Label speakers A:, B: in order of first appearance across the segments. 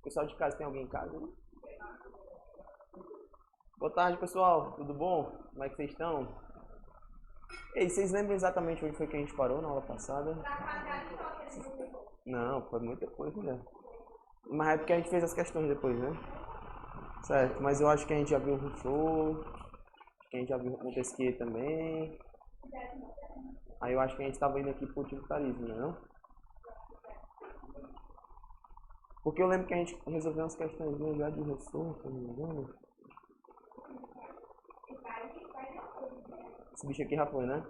A: Pessoal de casa, tem alguém em casa? Né? Boa tarde, pessoal. Tudo bom? Como é que vocês estão? Ei, vocês lembram exatamente onde foi que a gente parou na aula passada? Não, foi muita coisa, né? Mas é porque a gente fez as questões depois, né? Certo, mas eu acho que a gente já viu o Rousseau, que a gente já viu o Montesquieu também. Aí eu acho que a gente estava indo aqui pro utilitarismo, né? Não? Porque eu lembro que a gente resolveu umas questões já de Rousseau, se não me engano. Esse bicho aqui já foi, né?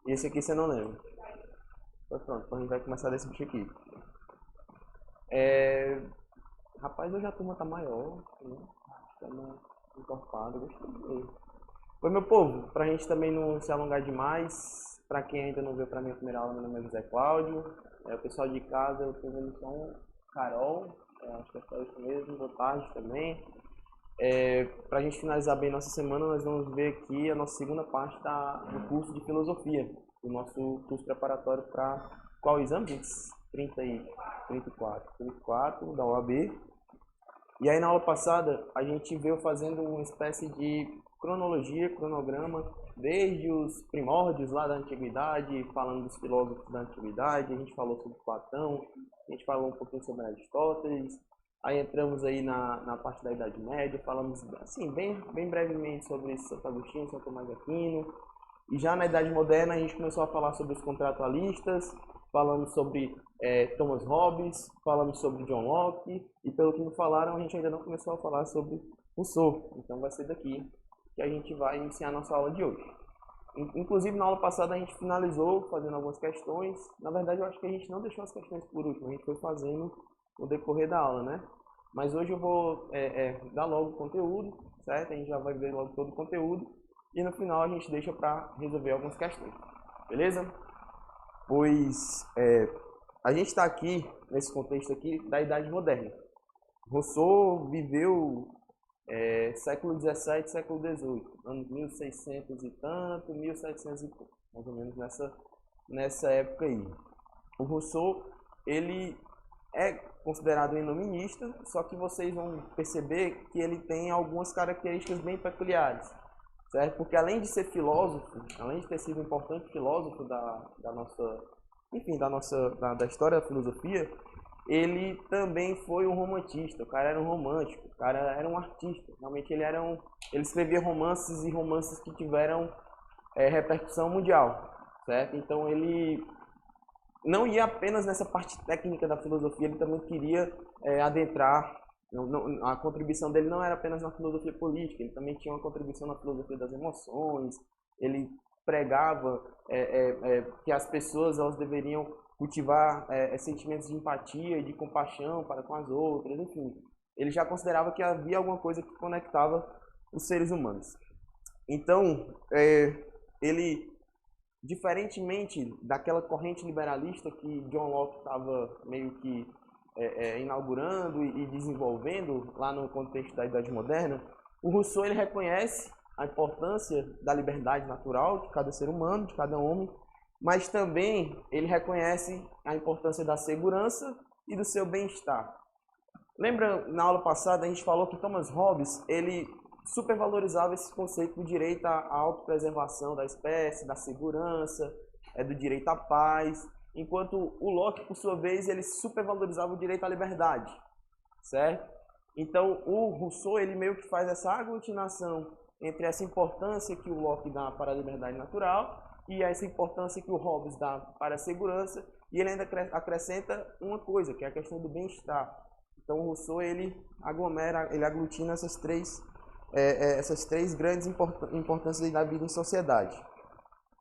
A: E esse aqui você não lembra. Então pronto, então a gente vai começar desse bicho aqui. Rapaz, hoje a turma tá maior, né? Tá mais encorpada, gostei dele. Oi, meu povo, pra gente também não se alongar demais, pra quem ainda não veio pra minha primeira aula, meu nome é José Cláudio. O pessoal de casa, eu tô vendo só um Carol, acho que é só isso mesmo, boa tarde também. Para a gente finalizar bem nossa semana, nós vamos ver aqui a nossa segunda parte do curso de filosofia, do nosso curso preparatório para qual exame, gente? 34 da OAB. E aí na aula passada a gente veio fazendo uma espécie de cronologia, cronograma, desde os primórdios lá da antiguidade, falando dos filósofos da antiguidade, a gente falou sobre Platão, a gente falou um pouquinho sobre Aristóteles, aí entramos aí na parte da Idade Média, falamos assim, bem brevemente sobre Santo Agostinho, São Tomás de Aquino, e já na Idade Moderna a gente começou a falar sobre os contratualistas, falamos sobre Thomas Hobbes, falamos sobre John Locke, e pelo que me falaram, a gente ainda não começou a falar sobre Rousseau. Então vai ser daqui que a gente vai iniciar a nossa aula de hoje. Inclusive, na aula passada a gente finalizou fazendo algumas questões. Na verdade, eu acho que a gente não deixou as questões por último, a gente foi fazendo no decorrer da aula, né? Mas hoje eu vou dar logo o conteúdo, certo? A gente já vai ver logo todo o conteúdo. E no final a gente deixa para resolver algumas questões, beleza? Pois a gente está aqui, nesse contexto aqui, da Idade Moderna. Rousseau viveu século XVII, século XVIII, anos 1600 e tanto, 1700 e pouco, mais ou menos nessa época aí. O Rousseau, ele é considerado um iluminista, só que vocês vão perceber que ele tem algumas características bem peculiares, certo? Porque além de ser filósofo, além de ter sido um importante filósofo da nossa, enfim, da história da filosofia, ele também foi um romantista. O cara era um romântico, o cara era um artista. Realmente ele escrevia romances e romances que tiveram repercussão mundial, certo? Então ele não ia apenas nessa parte técnica da filosofia, ele também queria adentrar. A contribuição dele não era apenas na filosofia política, ele também tinha uma contribuição na filosofia das emoções. Ele pregava que as pessoas elas deveriam cultivar sentimentos de empatia e de compaixão para com as outras, enfim. Ele já considerava que havia alguma coisa que conectava os seres humanos. Então, ele, diferentemente daquela corrente liberalista que John Locke estava meio que inaugurando e desenvolvendo lá no contexto da Idade Moderna, o Rousseau ele reconhece a importância da liberdade natural de cada ser humano, de cada homem, mas também ele reconhece a importância da segurança e do seu bem-estar. Lembra, na aula passada, a gente falou que Thomas Hobbes, ele supervalorizava esse conceito do direito à autopreservação da espécie, da segurança, do direito à paz, enquanto o Locke, por sua vez, ele supervalorizava o direito à liberdade, certo? Então, o Rousseau, ele meio que faz essa aglutinação entre essa importância que o Locke dá para a liberdade natural e essa importância que o Hobbes dá para a segurança, e ele ainda acrescenta uma coisa, que é a questão do bem-estar. Então, o Rousseau, ele aglomera, ele aglutina essas três grandes importâncias da vida em sociedade,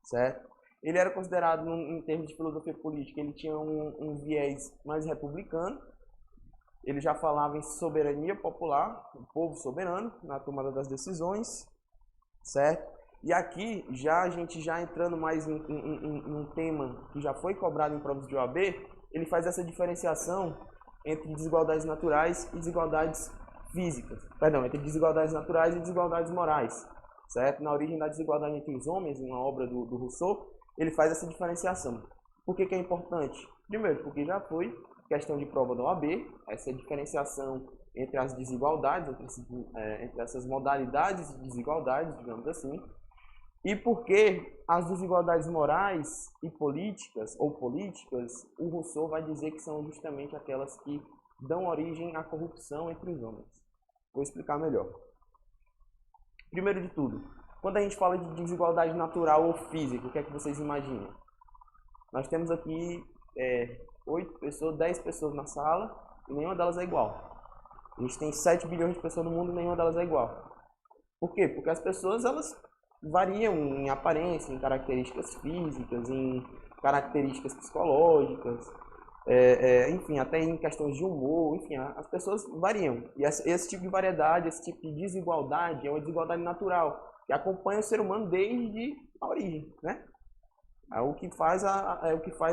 A: certo? Ele era considerado, em termos de filosofia política, ele tinha um viés mais republicano. Ele já falava em soberania popular, o povo soberano, na tomada das decisões, certo? E aqui, a gente já entrando mais em um tema que já foi cobrado em provas de OAB, ele faz essa diferenciação entre desigualdades naturais e desigualdades físicas. Perdão, entre desigualdades naturais e desigualdades morais, certo? Na origem da desigualdade entre os homens, em uma obra do Rousseau, ele faz essa diferenciação. Por que é importante? Primeiro, porque já foi questão de prova da OAB, essa diferenciação entre as desigualdades, entre essas modalidades de desigualdades, digamos assim, e porque as desigualdades morais e políticas, ou políticas, o Rousseau vai dizer que são justamente aquelas que dão origem à corrupção entre os homens. Vou explicar melhor. Primeiro de tudo, quando a gente fala de desigualdade natural ou física, o que é que vocês imaginam? Nós temos aqui 8 pessoas, 10 pessoas na sala e nenhuma delas é igual. A gente tem 7 bilhões de pessoas no mundo e nenhuma delas é igual. Por quê? Porque as pessoas elas variam em aparência, em características físicas, em características psicológicas, enfim, até em questões de humor, enfim, as pessoas variam. E esse tipo de variedade, esse tipo de desigualdade é uma desigualdade natural, que acompanha o ser humano desde a origem, né? É o que faz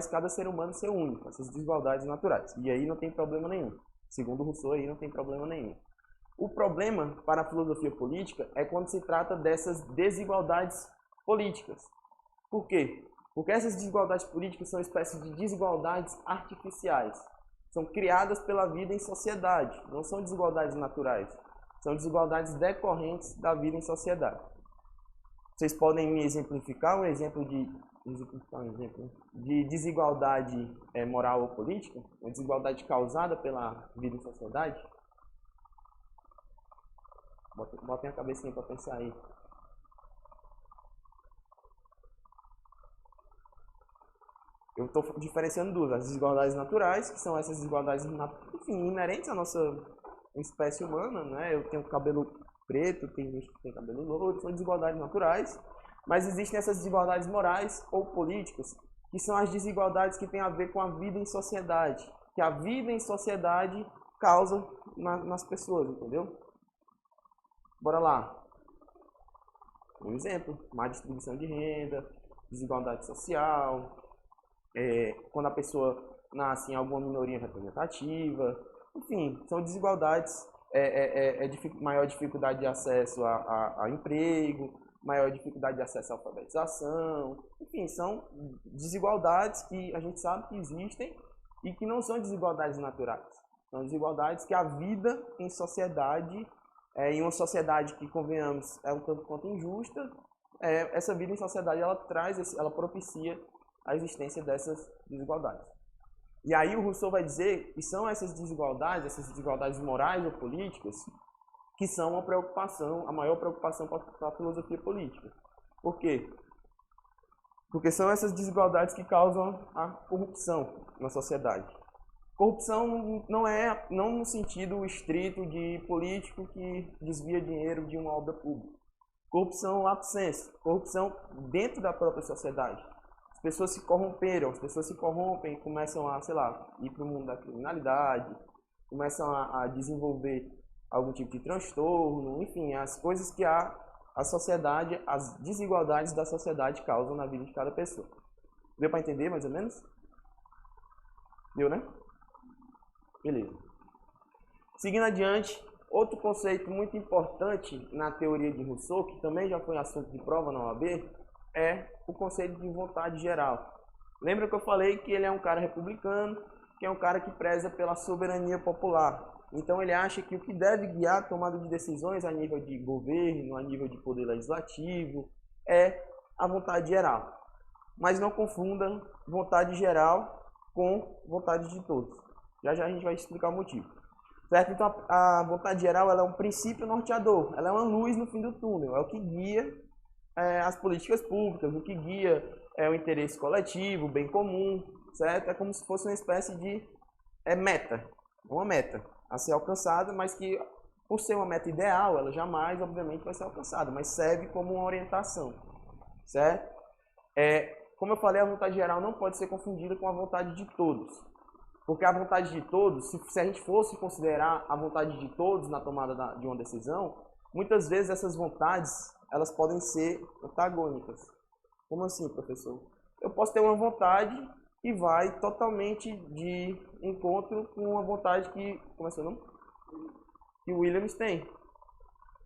A: cada ser humano ser único, essas desigualdades naturais. E aí não tem problema nenhum. Segundo Rousseau, aí não tem problema nenhum. O problema para a filosofia política é quando se trata dessas desigualdades políticas. Por quê? Porque essas desigualdades políticas são espécies de desigualdades artificiais. São criadas pela vida em sociedade, não são desigualdades naturais. São desigualdades decorrentes da vida em sociedade. Vocês podem me exemplificar um exemplo de desigualdade moral ou política? Uma desigualdade causada pela vida em sociedade? Botem a cabecinha para pensar aí. Eu estou diferenciando duas. As desigualdades naturais, que são essas desigualdades inerentes à nossa espécie humana, né? Eu tenho cabelo preto, tem gente que tem cabelo louro, são desigualdades naturais. Mas existem essas desigualdades morais ou políticas, que são as desigualdades que têm a ver com a vida em sociedade. Que a vida em sociedade causa nas pessoas, entendeu? Bora lá. Um exemplo, má distribuição de renda, desigualdade social, quando a pessoa nasce em alguma minoria representativa, enfim, são desigualdades, maior dificuldade de acesso a emprego, maior dificuldade de acesso à alfabetização, enfim, são desigualdades que a gente sabe que existem e que não são desigualdades naturais. São desigualdades que a vida em sociedade, em uma sociedade que, convenhamos, é um tanto quanto injusta, essa vida em sociedade ela propicia a existência dessas desigualdades. E aí o Rousseau vai dizer que são essas desigualdades morais ou políticas, que são a maior preocupação para a filosofia política. Por quê? Porque são essas desigualdades que causam a corrupção na sociedade. Corrupção não no sentido estrito de político que desvia dinheiro de uma obra pública. Corrupção lato sensu, corrupção dentro da própria sociedade. As pessoas se corrompem e começam a, ir para o mundo da criminalidade, começam a desenvolver algum tipo de transtorno, enfim, as coisas que as desigualdades da sociedade causam na vida de cada pessoa. Deu para entender mais ou menos? Deu, né? Beleza. Seguindo adiante, outro conceito muito importante na teoria de Rousseau, que também já foi assunto de prova na OAB, é o conceito de vontade geral. Lembra que eu falei que ele é um cara republicano, que é um cara que preza pela soberania popular. Então ele acha que o que deve guiar a tomada de decisões a nível de governo, a nível de poder legislativo, é a vontade geral. Mas não confundam vontade geral com vontade de todos. Já já a gente vai explicar o motivo. Certo? Então a vontade geral ela é um princípio norteador, ela é uma luz no fim do túnel, é o que guia as políticas públicas, o que guia o interesse coletivo, o bem comum, certo? É como se fosse uma espécie de meta, uma meta a ser alcançada, mas que por ser uma meta ideal, ela jamais, obviamente, vai ser alcançada, mas serve como uma orientação, certo? Como eu falei, a vontade geral não pode ser confundida com a vontade de todos. Porque a vontade de todos, se a gente fosse considerar a vontade de todos na tomada de uma decisão, muitas vezes essas vontades, elas podem ser antagônicas. Como assim, professor? Eu posso ter uma vontade e vai totalmente de encontro com uma vontade que, como é seu nome? Que o Williams tem.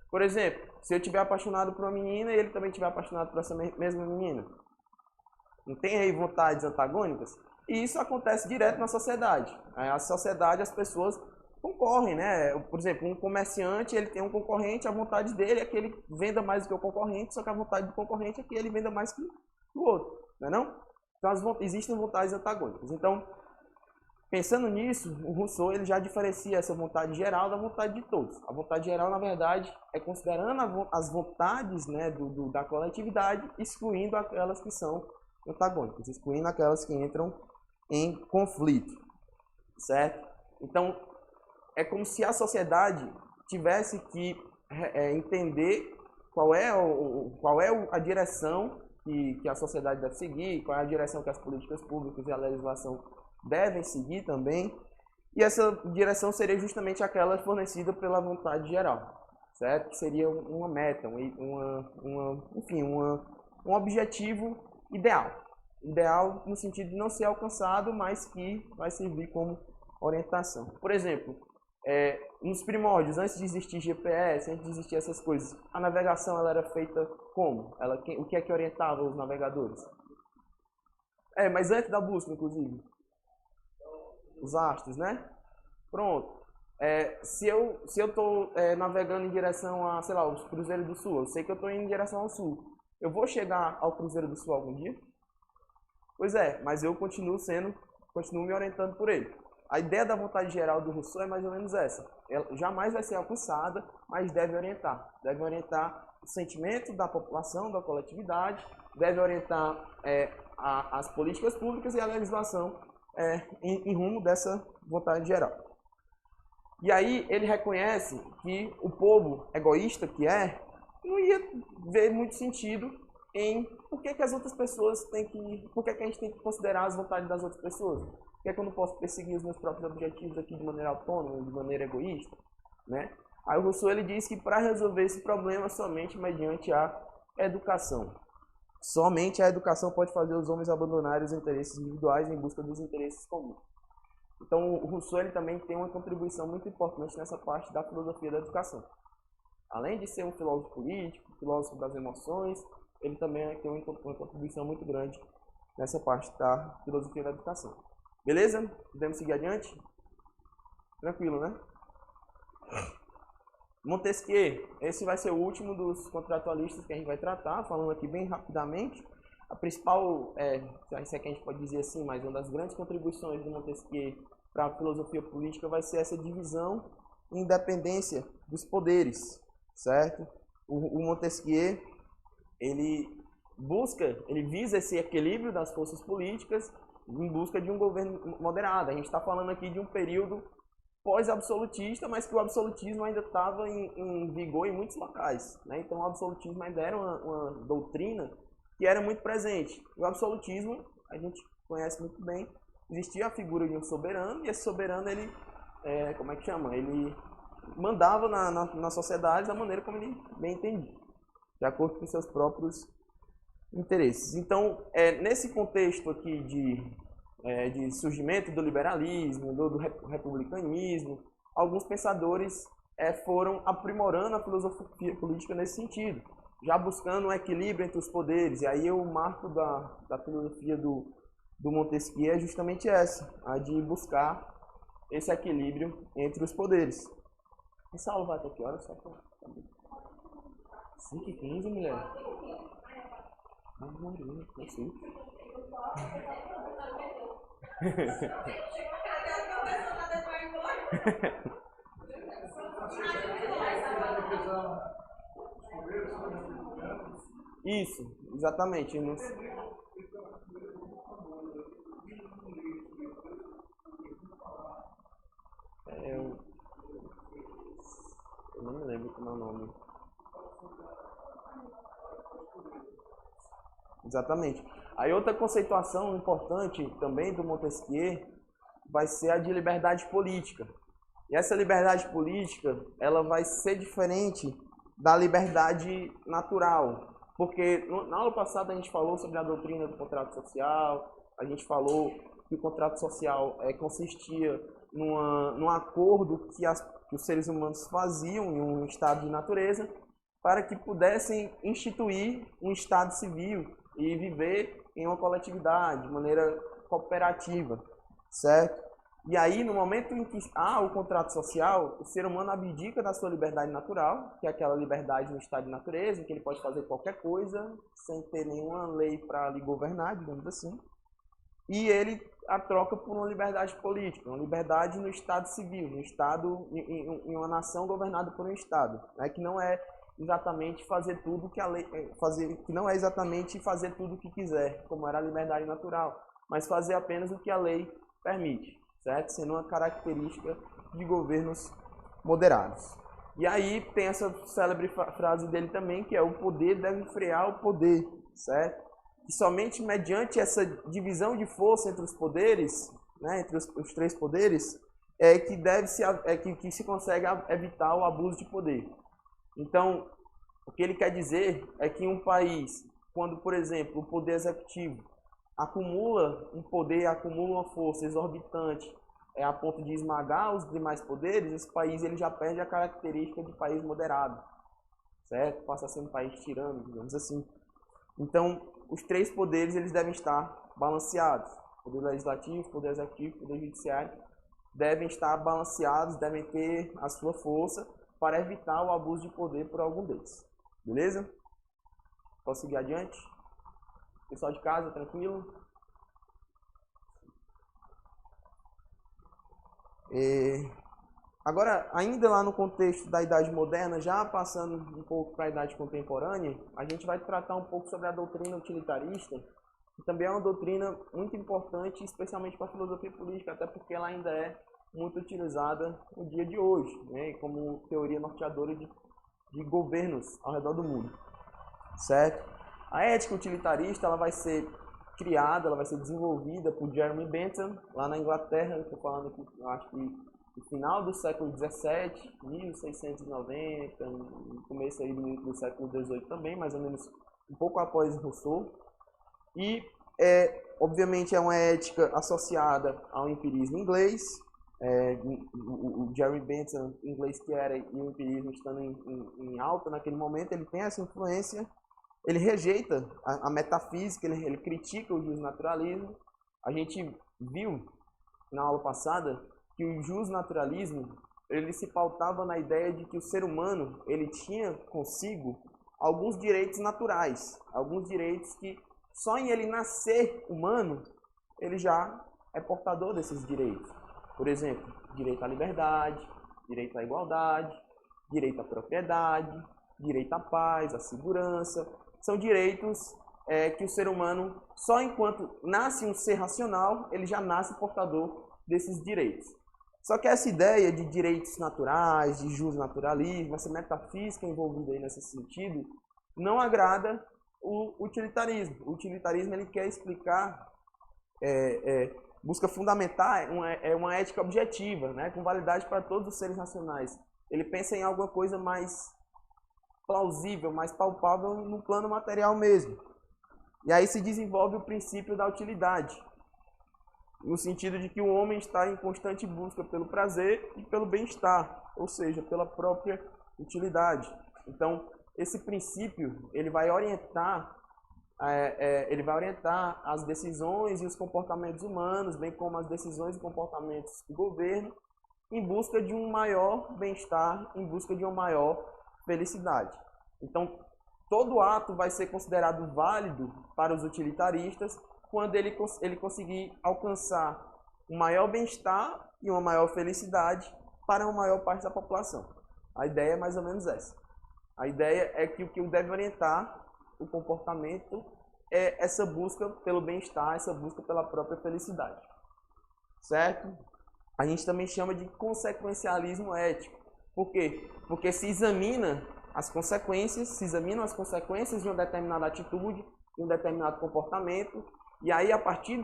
A: Por exemplo, se eu estiver apaixonado por uma menina e ele também estiver apaixonado por essa mesma menina. Não tem aí vontades antagônicas? E isso acontece direto na sociedade. A sociedade, as pessoas concorrem, né? Por exemplo, um comerciante, ele tem um concorrente, a vontade dele é que ele venda mais do que o concorrente, só que a vontade do concorrente é que ele venda mais que o outro, não é não? Então, existem vontades antagônicas. Então, pensando nisso, o Rousseau ele já diferencia essa vontade geral da vontade de todos. A vontade geral, na verdade, é considerando as vontades, né, da coletividade, excluindo aquelas que são antagônicas, excluindo aquelas que entram em conflito, certo? Então, é como se a sociedade tivesse que entender qual é a direção que a sociedade deve seguir, qual é a direção que as políticas públicas e a legislação devem seguir também. E essa direção seria justamente aquela fornecida pela vontade geral, certo? Que seria uma meta, enfim, um objetivo ideal. Ideal no sentido de não ser alcançado, mas que vai servir como orientação. Por exemplo, nos primórdios, antes de existir GPS, antes de existir essas coisas, a navegação ela era feita como? O que é que orientava os navegadores? Mas antes da busca, inclusive. Os astros, né? Pronto. Se eu estou navegando em direção a, sei lá, os Cruzeiros do Sul, eu sei que eu estou indo em direção ao Sul. Eu vou chegar ao Cruzeiro do Sul algum dia? Pois é, mas eu continuo me orientando por ele. A ideia da vontade geral do Rousseau é mais ou menos essa. Ela jamais vai ser alcançada, mas deve orientar. Deve orientar o sentimento da população, da coletividade, deve orientar as políticas públicas e a legislação em rumo dessa vontade geral. E aí ele reconhece que o povo egoísta que não ia ver muito sentido em por que as outras pessoas por que a gente tem que considerar as vontades das outras pessoas. Por que eu não posso perseguir os meus próprios objetivos aqui de maneira autônoma, de maneira egoísta, né? Aí o Rousseau ele diz que para resolver esse problema somente mediante a educação. Somente a educação pode fazer os homens abandonarem os interesses individuais em busca dos interesses comuns. Então o Rousseau ele também tem uma contribuição muito importante nessa parte da filosofia da educação. Além de ser um filósofo político, filósofo das emoções, ele também tem uma contribuição muito grande nessa parte da filosofia da educação. Beleza? Podemos seguir adiante? Tranquilo, né? Montesquieu, esse vai ser o último dos contratualistas que a gente vai tratar, falando aqui bem rapidamente. A principal, se é que a gente pode dizer assim, mas uma das grandes contribuições do Montesquieu para a filosofia política vai ser essa divisão e independência dos poderes, certo? O Montesquieu, ele visa esse equilíbrio das forças políticas em busca de um governo moderado. A gente está falando aqui de um período pós-absolutista, mas que o absolutismo ainda estava em vigor em muitos locais, né? Então o absolutismo ainda era uma doutrina que era muito presente. O absolutismo, a gente conhece muito bem, existia a figura de um soberano, e esse soberano, ele, ele mandava na sociedade da maneira como ele bem entendia, de acordo com seus próprios interesses. Então, nesse contexto aqui de surgimento do liberalismo, do republicanismo, alguns pensadores foram aprimorando a filosofia política nesse sentido, já buscando um equilíbrio entre os poderes. E aí o marco da filosofia do Montesquieu é justamente essa, a de buscar esse equilíbrio entre os poderes. Essa aula vai até que hora? Só para 5h15, mulher. Assim. Isso, exatamente. Eu não me lembro como é o nome. Exatamente. Aí outra conceituação importante também do Montesquieu vai ser a de liberdade política. E essa liberdade política, ela vai ser diferente da liberdade natural. Porque na aula passada a gente falou sobre a doutrina do contrato social, a gente falou que o contrato social consistia num acordo que os seres humanos faziam em um estado de natureza para que pudessem instituir um estado civil e viver em uma coletividade, de maneira cooperativa, certo? E aí, no momento em que há o contrato social, o ser humano abdica da sua liberdade natural, que é aquela liberdade no estado de natureza, em que ele pode fazer qualquer coisa, sem ter nenhuma lei para lhe governar, digamos assim. E ele a troca por uma liberdade política, uma liberdade no estado civil, no estado, em uma nação governada por um estado, né, que não é exatamente fazer tudo que a lei que não é exatamente fazer tudo o que quiser, como era a liberdade natural, mas fazer apenas o que a lei permite, certo? Sendo uma característica de governos moderados. E aí tem essa célebre frase dele também, que é: o poder deve frear o poder, certo? E somente mediante essa divisão de força entre os poderes, né, entre os três poderes, que se consegue evitar o abuso de poder. Então, o que ele quer dizer é que um país, quando, por exemplo, o poder executivo acumula um poder, acumula uma força exorbitante, a ponto de esmagar os demais poderes, esse país ele já perde a característica de país moderado, certo? Passa a ser um país tirânico, digamos assim. Então, os três poderes eles devem estar balanceados. Poder legislativo, poder executivo, poder judiciário devem estar balanceados, devem ter a sua força para evitar o abuso de poder por algum deles. Beleza? Posso seguir adiante? Pessoal de casa, tranquilo? Agora, ainda lá no contexto da Idade Moderna, já passando um pouco para a Idade Contemporânea, a gente vai tratar um pouco sobre a doutrina utilitarista, que também é uma doutrina muito importante, especialmente para a filosofia política, até porque ela ainda é muito utilizada no dia de hoje, né, como teoria norteadora de governos ao redor do mundo, certo? A ética utilitarista ela vai ser criada, ela vai ser desenvolvida por Jeremy Bentham, lá na Inglaterra. Estou falando aqui, eu acho que no final do século XVII, 1690, no começo aí do século XVIII também, mais ou menos um pouco após Rousseau. E, obviamente, é uma ética associada ao empirismo inglês. O Jeremy Bentham, inglês que era, e o empirismo estando em alta naquele momento, ele tem essa influência. Ele rejeita a metafísica, ele critica o justnaturalismo. A gente viu na aula passada que o justnaturalismo ele se pautava na ideia de que o ser humano ele tinha consigo alguns direitos naturais, alguns direitos que só em ele nascer humano ele já é portador desses direitos. Por exemplo, direito à liberdade, direito à igualdade, direito à propriedade, direito à paz, à segurança. São direitos que o ser humano, só enquanto nasce um ser racional, ele já nasce portador desses direitos. Só que essa ideia de direitos naturais, de justnaturalismo, essa metafísica envolvida aí nesse sentido, não agrada o utilitarismo. O utilitarismo ele quer explicar, busca fundamentar uma ética objetiva, né, com validade para todos os seres racionais. Ele pensa em alguma coisa mais plausível, mais palpável no plano material mesmo. E aí se desenvolve o princípio da utilidade, no sentido de que o homem está em constante busca pelo prazer e pelo bem-estar, ou seja, pela própria utilidade. Então, esse princípio ele vai orientar as decisões e os comportamentos humanos, bem como as decisões e comportamentos do governo, em busca de um maior bem-estar, em busca de uma maior felicidade. Então, todo ato vai ser considerado válido para os utilitaristas quando ele conseguir alcançar um maior bem-estar e uma maior felicidade para uma maior parte da população. A ideia é mais ou menos essa. A ideia é que o que deve orientar o comportamento é essa busca pelo bem-estar, essa busca pela própria felicidade. Certo? A gente também chama de consequencialismo ético. Por quê? Porque se examinam as consequências de uma determinada atitude, de um determinado comportamento, e aí a partir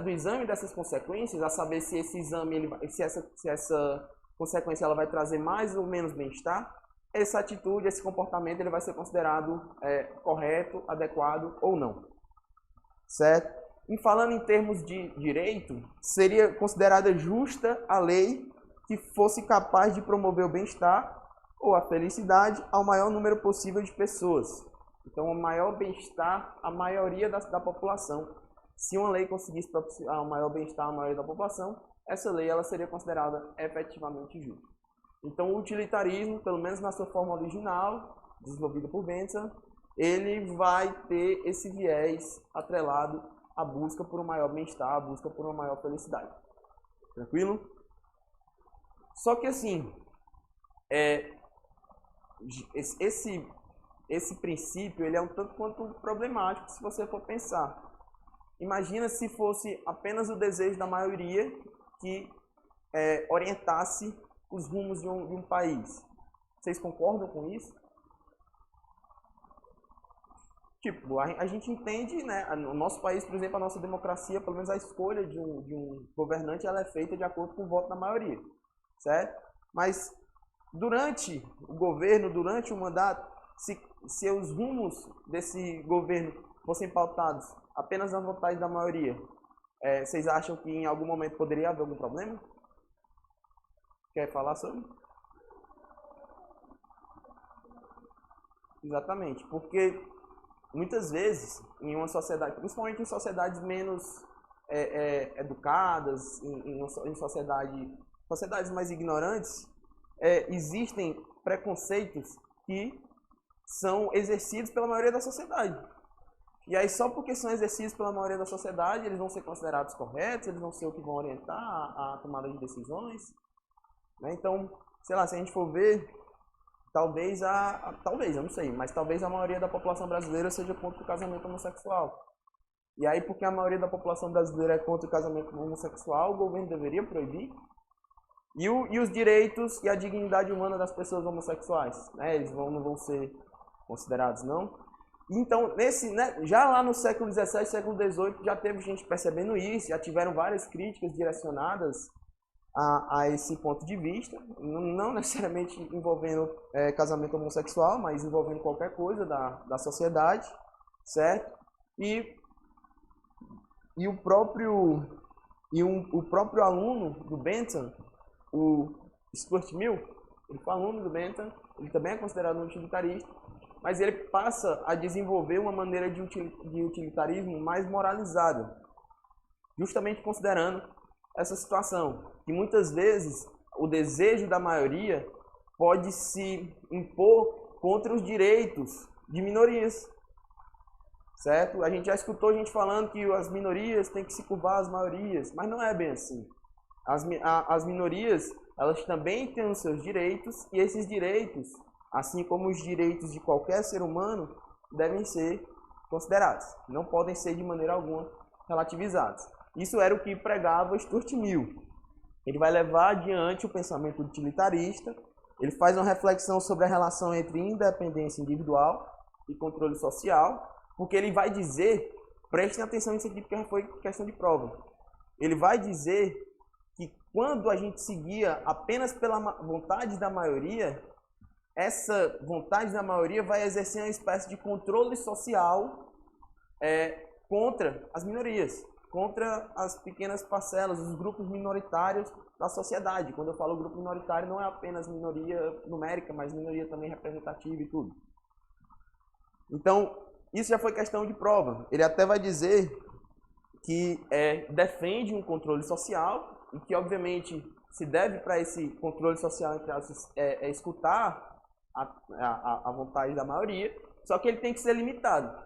A: do exame dessas consequências, a saber se esse exame, se essa consequência ela vai trazer mais ou menos bem-estar, essa atitude, esse comportamento, ele vai ser considerado correto, adequado ou não. Certo? E falando em termos de direito, seria considerada justa a lei que fosse capaz de promover o bem-estar ou a felicidade ao maior número possível de pessoas. Então, o maior bem-estar à maioria da população. se uma lei conseguisse propiciar um maior bem-estar à maioria da população, essa lei ela seria considerada efetivamente justa. Então, o utilitarismo, pelo menos na sua forma original, desenvolvida por Bentham, ele vai ter esse viés atrelado à busca por um maior bem-estar, à busca por uma maior felicidade. Tranquilo? Só que assim, esse princípio ele é um tanto quanto problemático se você for pensar. Imagina se fosse apenas o desejo da maioria que orientasse os rumos de um país. Vocês concordam com isso? Tipo, a gente entende, né, no nosso país, por exemplo, a nossa democracia, pelo menos a escolha de um governante, ela é feita de acordo com o voto da maioria, certo? Mas durante o governo, durante o mandato, se os rumos desse governo fossem pautados apenas na vontade da maioria, vocês acham que em algum momento poderia haver algum problema? Quer falar sobre? Exatamente, porque muitas vezes, em uma sociedade, principalmente em sociedades menos educadas, em sociedades mais ignorantes, existem preconceitos que são exercidos pela maioria da sociedade. E aí, só porque são exercidos pela maioria da sociedade, eles vão ser considerados corretos, eles vão ser o que vão orientar a tomada de decisões. Né? Então, sei lá, se a gente for ver, talvez, eu não sei, mas talvez a maioria da população brasileira seja contra o casamento homossexual. E aí, porque a maioria da população brasileira é contra o casamento homossexual, o governo deveria proibir? E os direitos e a dignidade humana das pessoas homossexuais? Né? Eles não vão ser considerados, não? Então, já lá no século XVII, século XVIII, já teve gente percebendo isso, já tiveram várias críticas direcionadas a esse ponto de vista, não necessariamente envolvendo casamento homossexual, mas envolvendo qualquer coisa da sociedade, certo? O próprio aluno do Bentham, o Stuart Mill, ele foi aluno do Bentham, ele também é considerado um utilitarista, mas ele passa a desenvolver uma maneira de utilitarismo mais moralizada, justamente considerando essa situação, que muitas vezes o desejo da maioria pode se impor contra os direitos de minorias, certo? A gente já escutou gente falando que as minorias têm que se curvar às maiorias, mas não é bem assim. As minorias, elas também têm os seus direitos, e esses direitos, assim como os direitos de qualquer ser humano, devem ser considerados. Não podem ser de maneira alguma relativizados. Isso era o que pregava Stuart Mill. Ele vai levar adiante o pensamento utilitarista, ele faz uma reflexão sobre a relação entre independência individual e controle social, porque ele vai dizer, prestem atenção nisso aqui porque foi questão de prova, ele vai dizer que quando a gente seguia apenas pela vontade da maioria, essa vontade da maioria vai exercer uma espécie de controle social contra as minorias, contra as pequenas parcelas, os grupos minoritários da sociedade. Quando eu falo grupo minoritário, não é apenas minoria numérica, mas minoria também representativa e tudo. Então, isso já foi questão de prova. Ele até vai dizer que defende um controle social e que, obviamente, se deve para esse controle social, entre aspas, escutar a vontade da maioria, só que ele tem que ser limitado.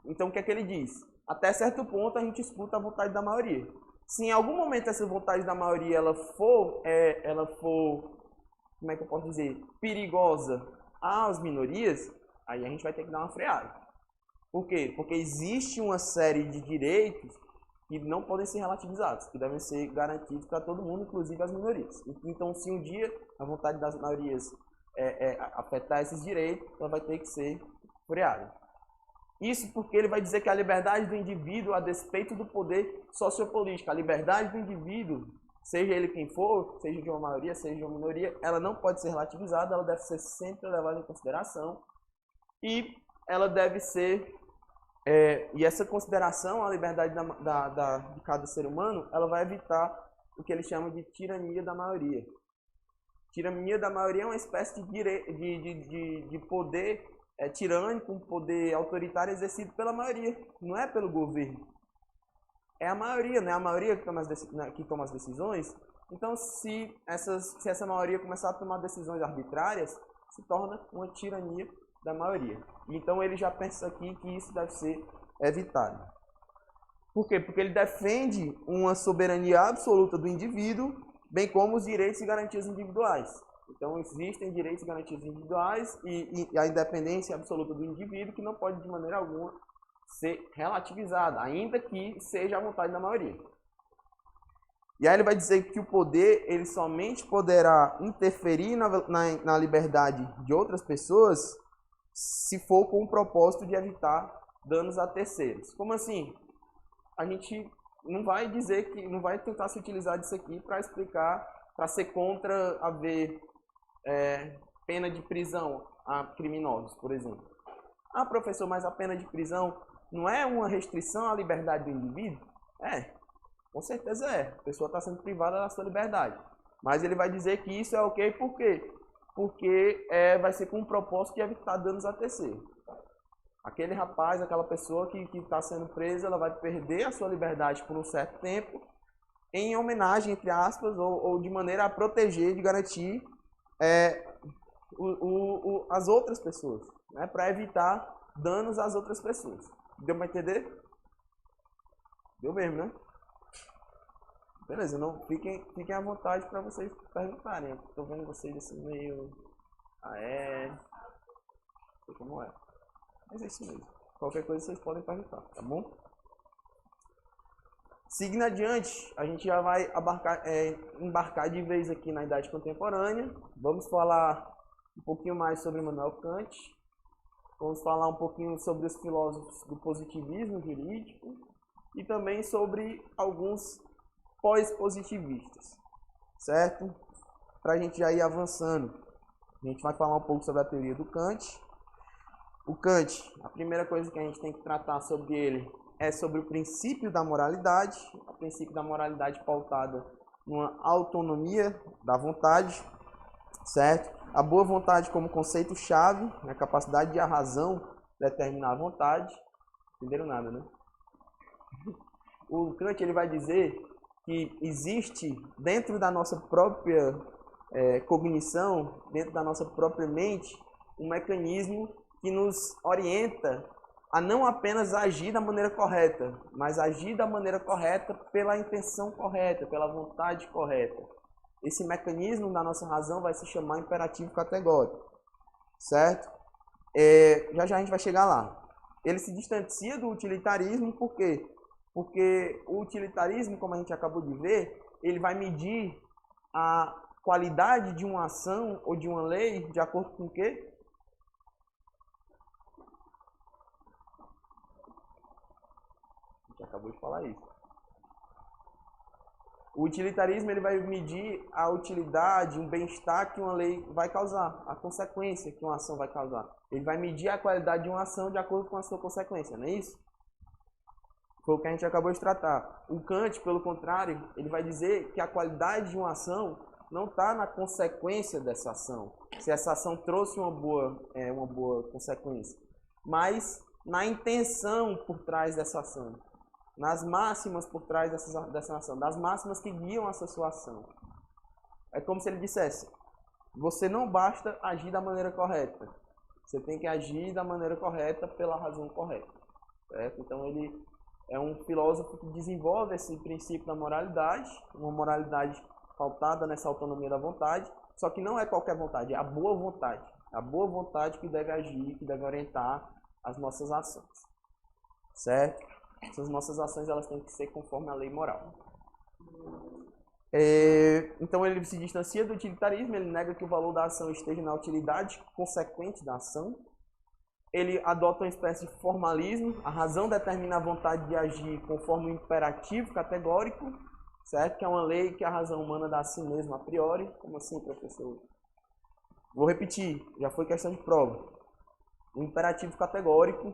A: Então, o que é que ele diz? Até certo ponto, a gente escuta a vontade da maioria. Se em algum momento essa vontade da maioria ela for, como é que eu posso dizer, perigosa às minorias, aí a gente vai ter que dar uma freada. Por quê? Porque existe uma série de direitos que não podem ser relativizados, que devem ser garantidos para todo mundo, inclusive as minorias. Então, se um dia a vontade das maiorias afetar esses direitos, ela vai ter que ser freada. Isso porque ele vai dizer que a liberdade do indivíduo, a despeito do poder sociopolítico, a liberdade do indivíduo, seja ele quem for, seja de uma maioria, seja de uma minoria, ela não pode ser relativizada, ela deve ser sempre levada em consideração e ela deve ser, e essa consideração, a liberdade de cada ser humano, ela vai evitar o que ele chama de tirania da maioria. Tirania da maioria é uma espécie de poder tirânico, um poder autoritário exercido pela maioria, não é pelo governo. É a maioria, né? A maioria que toma as decisões. Então, se essa maioria começar a tomar decisões arbitrárias, se torna uma tirania da maioria. Então, ele já pensa aqui que isso deve ser evitado. Por quê? Porque ele defende uma soberania absoluta do indivíduo, bem como os direitos e garantias individuais. Então, existem direitos e garantias individuais e a independência absoluta do indivíduo que não pode, de maneira alguma, ser relativizada, ainda que seja a vontade da maioria. E aí ele vai dizer que o poder ele somente poderá interferir na liberdade de outras pessoas se for com o propósito de evitar danos a terceiros. Como assim? A gente não vai dizer que não vai tentar se utilizar disso aqui para explicar, para ser contra haver pena de prisão a criminosos, por exemplo. Ah, professor, mas a pena de prisão não é uma restrição à liberdade do indivíduo? Com certeza é. A pessoa está sendo privada da sua liberdade. Mas ele vai dizer que isso é ok por quê? Porque vai ser com o propósito de evitar danos a terceiro. Aquele rapaz, aquela pessoa que está sendo presa, ela vai perder a sua liberdade por um certo tempo, em homenagem, entre aspas, ou de maneira a proteger, de garantir as outras pessoas, né? Para evitar danos às outras pessoas. Deu para entender? Deu mesmo, né? Beleza, não, fiquem à vontade para vocês perguntarem. Estou vendo vocês assim meio... não sei como é. Mas é isso mesmo. Qualquer coisa vocês podem perguntar, tá bom? Seguindo adiante, a gente já vai embarcar de vez aqui na Idade Contemporânea. Vamos falar um pouquinho mais sobre Immanuel Kant. Vamos falar um pouquinho sobre os filósofos do positivismo jurídico. E também sobre alguns pós-positivistas, certo? Para a gente já ir avançando, a gente vai falar um pouco sobre a teoria do Kant. O Kant, a primeira coisa que a gente tem que tratar sobre ele é sobre o princípio da moralidade, o princípio da moralidade pautada numa autonomia da vontade, certo? A boa vontade como conceito-chave, a capacidade de a razão determinar a vontade. Entenderam nada, né? O Kant ele vai dizer que existe dentro da nossa própria cognição, dentro da nossa própria mente, um mecanismo que nos orienta a não apenas agir da maneira correta, mas agir da maneira correta pela intenção correta, pela vontade correta. Esse mecanismo da nossa razão vai se chamar imperativo categórico, certo? Já já a gente vai chegar lá. Ele se distancia do utilitarismo, por quê? Porque o utilitarismo, como a gente acabou de ver, ele vai medir a qualidade de uma ação ou de uma lei de acordo com o quê? A gente acabou de falar isso. O utilitarismo ele vai medir a utilidade, um bem-estar que uma lei vai causar, a consequência que uma ação vai causar. Ele vai medir a qualidade de uma ação de acordo com a sua consequência, não é isso? Foi o que a gente acabou de tratar. O Kant, pelo contrário, ele vai dizer que a qualidade de uma ação não está na consequência dessa ação, se essa ação trouxe uma boa consequência, mas na intenção por trás dessa ação, nas máximas por trás dessa ação, das máximas que guiam essa sua ação. É como se ele dissesse, você não basta agir da maneira correta, você tem que agir da maneira correta pela razão correta, certo? Então ele é um filósofo que desenvolve esse princípio da moralidade, uma moralidade pautada nessa autonomia da vontade, só que não é qualquer vontade, é a boa vontade. A boa vontade que deve agir, que deve orientar as nossas ações, certo? Essas nossas ações elas têm que ser conforme a lei moral. Então ele se distancia do utilitarismo, ele nega que o valor da ação esteja na utilidade consequente da ação. Ele adota uma espécie de formalismo, a razão determina a vontade de agir conforme um imperativo categórico, certo? Que é uma lei que a razão humana dá a si mesma a priori. Como assim, professor? Vou repetir, já foi questão de prova. O imperativo categórico,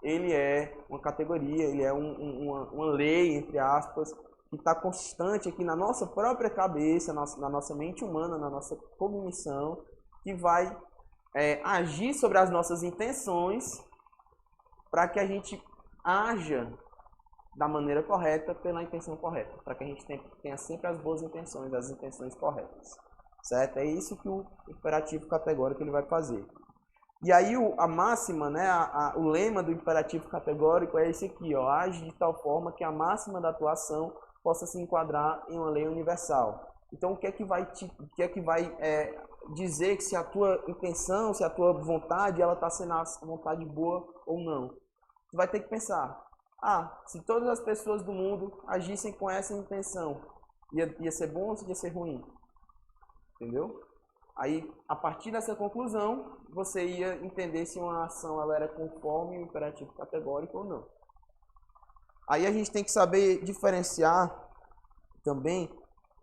A: ele é uma categoria, ele é uma lei, entre aspas, que está constante aqui na nossa própria cabeça, na nossa mente humana, na nossa cognição, que vai agir sobre as nossas intenções para que a gente haja da maneira correta, pela intenção correta, para que a gente tenha sempre as boas intenções, as intenções corretas, certo? É isso que o imperativo categórico ele vai fazer. E aí a máxima, né, o lema do imperativo categórico é esse aqui, ó, age de tal forma que a máxima da atuação possa se enquadrar em uma lei universal. Então, o que é que vai dizer que se a tua intenção, se a tua vontade, ela está sendo a vontade boa ou não? Tu vai ter que pensar, se todas as pessoas do mundo agissem com essa intenção, ia ser bom ou ia ser ruim? Entendeu? Aí, a partir dessa conclusão, você ia entender se uma ação ela era conforme o imperativo categórico ou não. Aí a gente tem que saber diferenciar também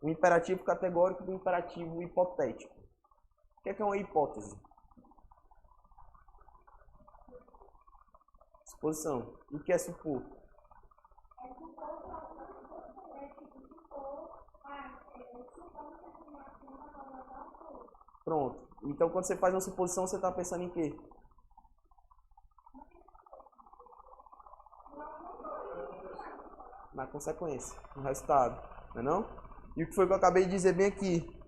A: o imperativo categórico do imperativo hipotético. O que é uma hipótese? Suposição. E o que é supor? Pronto. Então, quando você faz uma suposição, você está pensando em quê? Na consequência, no resultado, não é não? E o que foi que eu acabei de dizer bem aqui?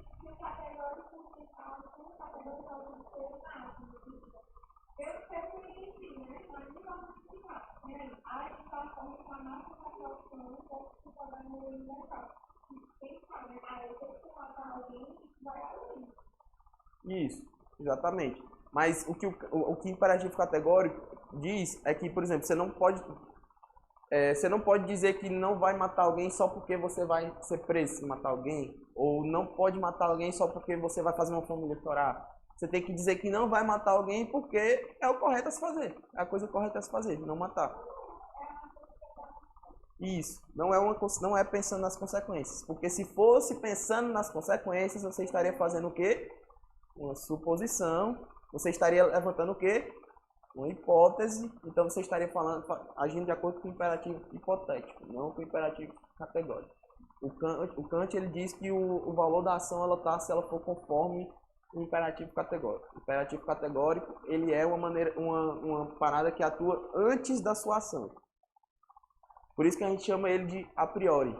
A: Isso, exatamente. Mas o que o imperativo categórico diz é que, por exemplo, você não pode dizer que não vai matar alguém só porque você vai ser preso se matar alguém, ou não pode matar alguém só porque você vai fazer uma família chorar. Você tem que dizer que não vai matar alguém porque é o correto a se fazer, é a coisa correta a se fazer, não matar. Isso, não é pensando nas consequências, porque se fosse pensando nas consequências, você estaria fazendo o quê? Uma suposição, você estaria levantando o quê? Uma hipótese, então você estaria agindo de acordo com o imperativo hipotético, não com o imperativo categórico. O Kant ele diz que o valor da ação ela tá se ela for conforme o imperativo categórico. O imperativo categórico ele é uma parada que atua antes da sua ação. Por isso que a gente chama ele de a priori,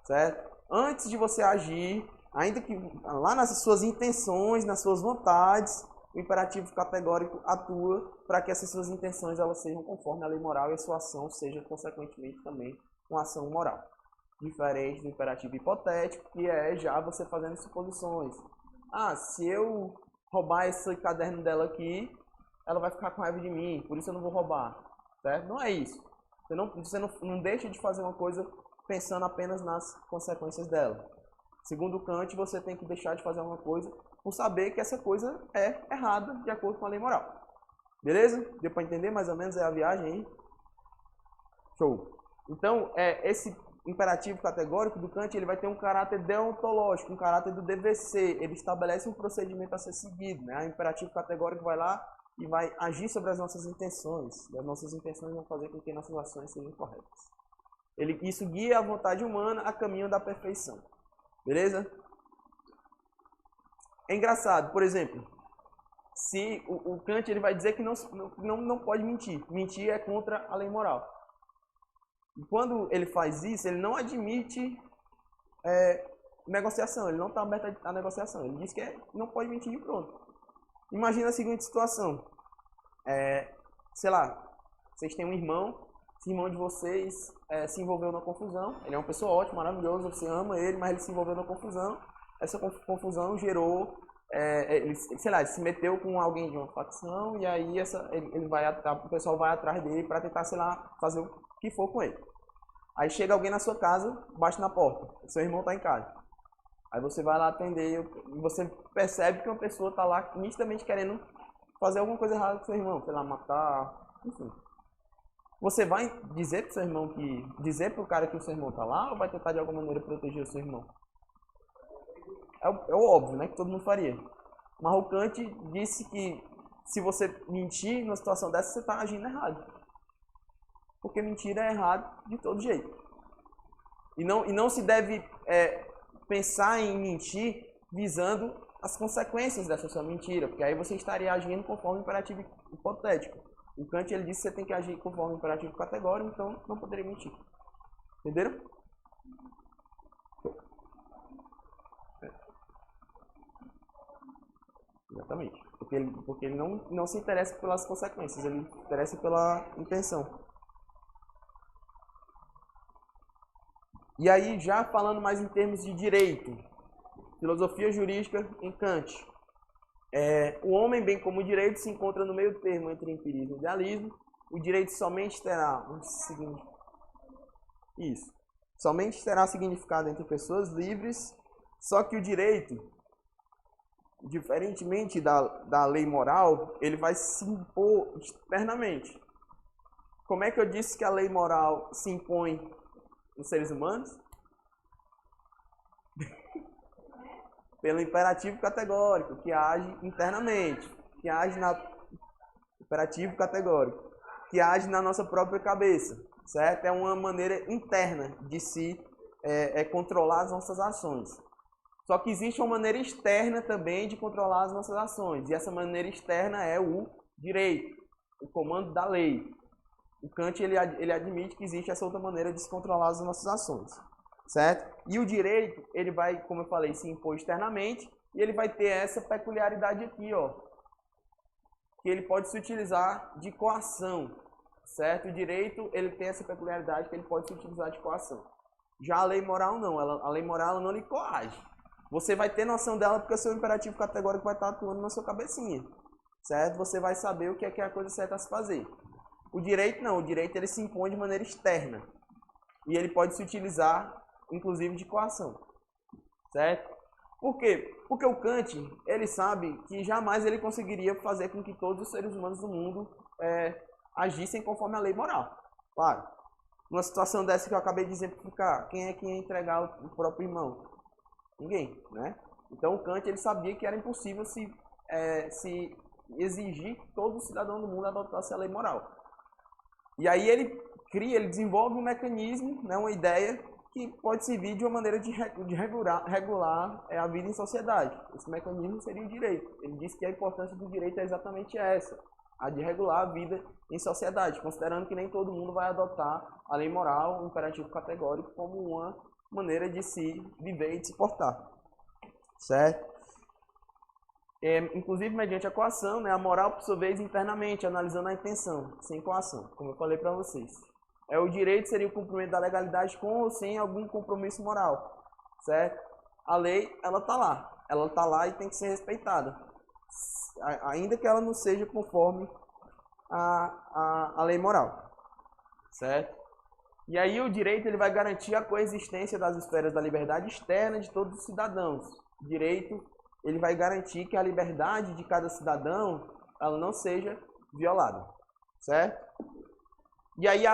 A: certo? Antes de você agir, ainda que lá nas suas intenções, nas suas vontades, o imperativo categórico atua para que essas suas intenções elas sejam conforme a lei moral e a sua ação seja, consequentemente, também uma ação moral. Diferente do imperativo hipotético, que é já você fazendo suposições. Se eu roubar esse caderno dela aqui, ela vai ficar com raiva de mim, por isso eu não vou roubar. Certo? Não é isso. Você não deixa de fazer uma coisa pensando apenas nas consequências dela. Segundo Kant, você tem que deixar de fazer uma coisa por saber que essa coisa é errada de acordo com a lei moral. Beleza? Deu para entender mais ou menos a viagem aí? Show. Então, esse imperativo categórico do Kant ele vai ter um caráter deontológico, um caráter do dever ser. Ele estabelece um procedimento a ser seguido. Né? O imperativo categórico vai lá e vai agir sobre as nossas intenções. E as nossas intenções vão fazer com que nossas ações sejam corretas. Isso guia a vontade humana a caminho da perfeição. Beleza? É engraçado, por exemplo, se o Kant ele vai dizer que não pode mentir. Mentir é contra a lei moral. E quando ele faz isso, ele não admite negociação. Ele não está aberto à negociação. Ele diz que não pode mentir e pronto. Imagina a seguinte situação. Sei lá, vocês têm um irmão, esse irmão de vocês se envolveu na confusão. Ele é uma pessoa ótima, maravilhosa, você ama ele, mas ele se envolveu na confusão. Essa confusão gerou, ele se meteu com alguém de uma facção e aí o pessoal vai atrás dele para tentar, sei lá, fazer o que for com ele. Aí chega alguém na sua casa, bate na porta, seu irmão está em casa. Aí você vai lá atender e você percebe que uma pessoa está lá nitidamente querendo fazer alguma coisa errada com seu irmão, sei lá, matar, enfim. Você vai dizer pro seu irmão dizer pro cara que o seu irmão tá lá ou vai tentar de alguma maneira proteger o seu irmão? É o óbvio, né, que todo mundo faria. Mas o Kant disse que se você mentir numa situação dessa, você está agindo errado. Porque mentira é errado de todo jeito. E não se deve pensar em mentir visando as consequências dessa sua mentira, porque aí você estaria agindo conforme o imperativo hipotético. O Kant ele disse que você tem que agir conforme o imperativo categórico, então não poderia mentir. Entenderam? Exatamente. Porque ele não se interessa pelas consequências, ele se interessa pela intenção. E aí, já falando mais em termos de direito, filosofia jurídica em Kant. O homem, bem como o direito, se encontra no meio termo entre empirismo e idealismo. O direito somente terá somente terá significado entre pessoas livres, só que o direito, diferentemente da lei moral, ele vai se impor externamente. Como é que eu disse que a lei moral se impõe nos seres humanos? Pelo imperativo categórico, que age internamente, que age imperativo categórico, que age na nossa própria cabeça, certo? É uma maneira interna de se controlar as nossas ações. Só que existe uma maneira externa também de controlar as nossas ações, e essa maneira externa é o direito, o comando da lei. O Kant ele admite que existe essa outra maneira de se controlar as nossas ações, certo? E o direito, ele vai, como eu falei, se impor externamente, e ele vai ter essa peculiaridade aqui, ó, que ele pode se utilizar de coação, certo? O direito, ele tem essa peculiaridade que ele pode se utilizar de coação. Já a lei moral não, a lei moral ela não lhe coage. Você vai ter noção dela porque o seu imperativo categórico vai estar atuando na sua cabecinha, certo? Você vai saber o que é a coisa certa a se fazer. O direito não, o direito ele se impõe de maneira externa. E ele pode se utilizar, inclusive, de coação, certo? Por quê? Porque o Kant, ele sabe que jamais ele conseguiria fazer com que todos os seres humanos do mundo agissem conforme a lei moral. Claro. Numa situação dessa que eu acabei de exemplificar, quem é que ia entregar o próprio irmão? Ninguém, né? Então o Kant ele sabia que era impossível se exigir que todo cidadão do mundo adotasse a lei moral. E aí ele desenvolve um mecanismo, né, uma ideia que pode servir de uma maneira de regular a vida em sociedade. Esse mecanismo seria o direito. Ele diz que a importância do direito é exatamente essa, a de regular a vida em sociedade, considerando que nem todo mundo vai adotar a lei moral, o imperativo categórico, como uma maneira de se viver e de se portar, certo? Inclusive mediante a coação, né, a moral por sua vez internamente, analisando a intenção, sem coação, como eu falei para vocês. O direito seria o cumprimento da legalidade com ou sem algum compromisso moral, certo? A lei, ela tá lá e tem que ser respeitada, ainda que ela não seja conforme a lei moral, certo? E aí o direito ele vai garantir a coexistência das esferas da liberdade externa de todos os cidadãos. O direito ele vai garantir que a liberdade de cada cidadão ela não seja violada, certo? E aí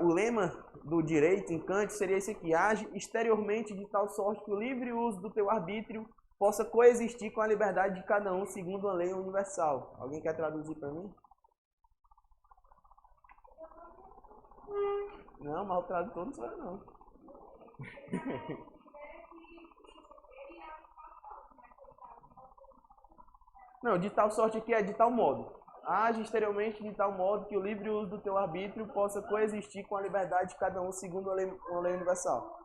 A: o lema do direito em Kant seria esse aqui: age exteriormente de tal sorte que o livre uso do teu arbítrio possa coexistir com a liberdade de cada um segundo a lei universal. Alguém quer traduzir para mim? Não, mas o tradutor não sou eu, não. Não, de tal sorte aqui é de tal modo. Age exteriormente de tal modo que o livre uso do teu arbítrio possa coexistir com a liberdade de cada um segundo a lei universal.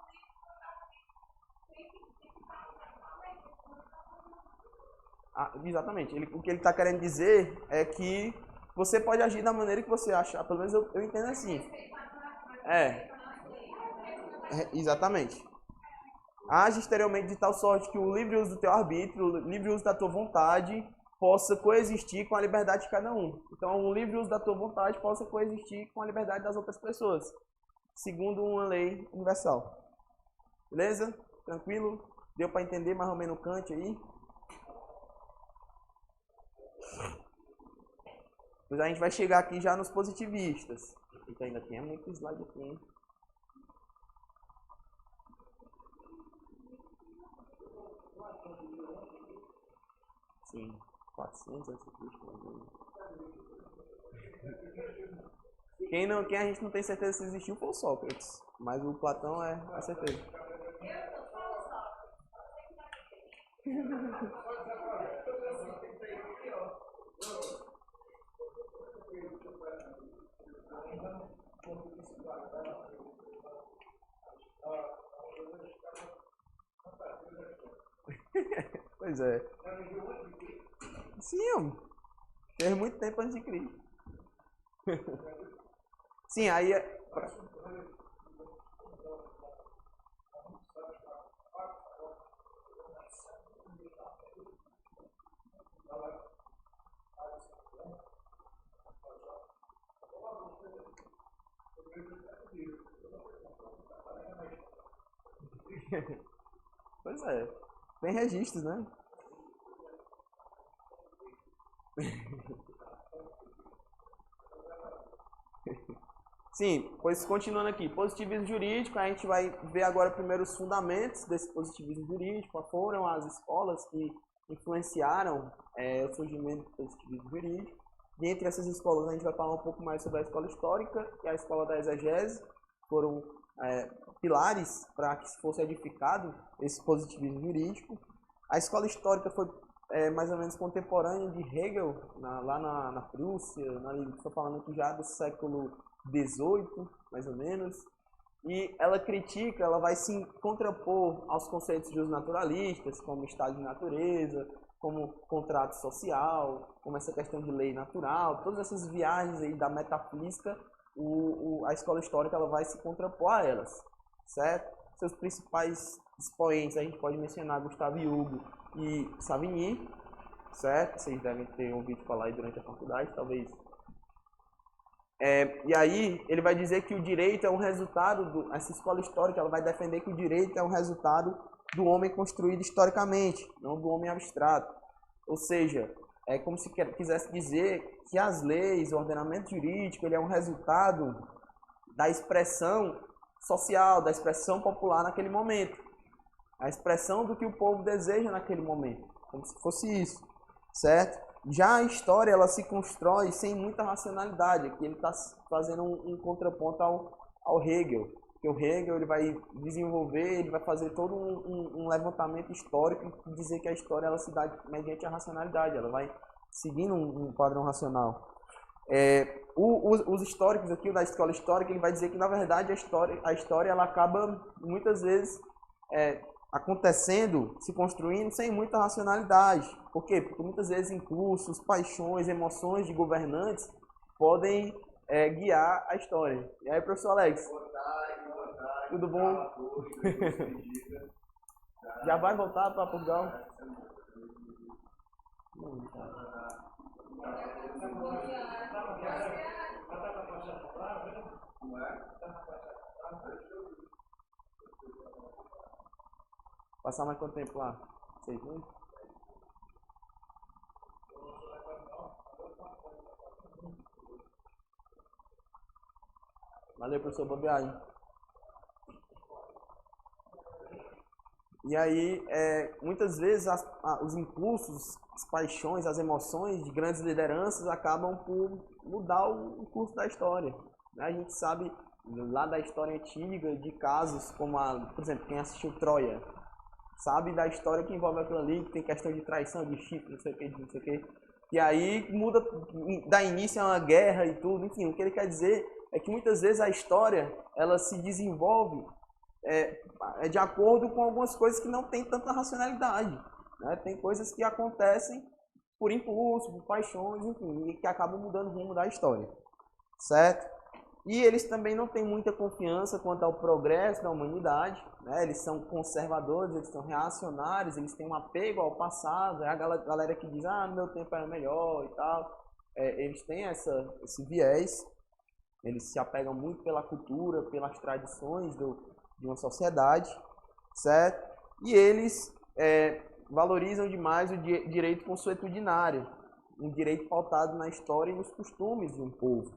A: Exatamente. O que ele está querendo dizer é que você pode agir da maneira que você achar. Pelo menos eu entendo assim. Exatamente. Age exteriormente de tal sorte que o livre uso do teu arbítrio, o livre uso da tua vontade, possa coexistir com a liberdade de cada um. Então, o livre uso da tua vontade possa coexistir com a liberdade das outras pessoas, segundo uma lei universal. Beleza? Tranquilo? Deu para entender mais ou menos o Kant aí? Depois a gente vai chegar aqui já nos positivistas. Eita, ainda tem muito slide aqui, hein? Sim, 400 a.C. Quem a gente não tem certeza se existiu foi o Sócrates, mas o Platão é a certeza. Pois é. Sim, homem. Teve muito tempo antes de Cristo. Sim, aí pois é. Tem registros, né? Sim, pois continuando aqui, positivismo jurídico, a gente vai ver agora primeiro os fundamentos desse positivismo jurídico, quais foram as escolas que influenciaram o surgimento do positivismo jurídico. Dentre essas escolas, a gente vai falar um pouco mais sobre a escola histórica e a escola da exegese, foram pilares para que fosse edificado esse positivismo jurídico. A escola histórica foi mais ou menos contemporânea de Hegel, lá na Prússia, estou falando aqui já do século XVIII, mais ou menos, e ela critica, ela vai se contrapor aos conceitos dos naturalistas, como estado de natureza, como contrato social, como essa questão de lei natural, todas essas viagens aí da metafísica, a escola histórica ela vai se contrapor a elas, certo? Seus principais expoentes, a gente pode mencionar Gustave Hugo e Savigny, certo? Vocês devem ter ouvido falar aí durante a faculdade, talvez. E aí ele vai dizer que o direito é um resultado, essa escola histórica ela vai defender que o direito é um resultado do homem construído historicamente, não do homem abstrato. Ou seja, é como se quisesse dizer que as leis, o ordenamento jurídico, ele é um resultado da expressão social, da expressão popular naquele momento. A expressão do que o povo deseja naquele momento, como se fosse isso, certo? Já a história, ela se constrói sem muita racionalidade. Aqui ele está fazendo um contraponto ao Hegel. Que o Hegel ele vai desenvolver, ele vai fazer todo um levantamento histórico e dizer que a história ela se dá mediante a racionalidade. Ela vai seguindo um padrão racional. Os históricos aqui, da escola histórica, ele vai dizer que, na verdade, a história ela acaba, muitas vezes, acontecendo, se construindo sem muita racionalidade. Por quê? Porque muitas vezes impulsos, paixões, emoções de governantes podem guiar a história. E aí, professor Alex? Boa tarde. Tudo bom? Já vai voltar para Portugal? Passar mais quanto tempo lá? 6 meses? Valeu, professor, boa viagem. E aí, muitas vezes, os impulsos, as paixões, as emoções de grandes lideranças acabam por mudar o curso da história. A gente sabe, lá da história antiga, de casos como, por exemplo, quem assistiu Troia, sabe da história que envolve aquilo ali, que tem questão de traição, de chifre, não sei o que, não sei o que. E aí muda, dá início a uma guerra e tudo, enfim, o que ele quer dizer é que muitas vezes a história, ela se desenvolve de acordo com algumas coisas que não tem tanta racionalidade, né? Tem coisas que acontecem por impulso, por paixões, enfim, e que acabam mudando o rumo da história, certo? E eles também não têm muita confiança quanto ao progresso da humanidade, né? Eles são conservadores, eles são reacionários, eles têm um apego ao passado, é a galera que diz, no meu tempo era melhor e tal, eles têm esse viés, eles se apegam muito pela cultura, pelas tradições de uma sociedade, certo? E eles valorizam demais o direito consuetudinário, um direito pautado na história e nos costumes de um povo,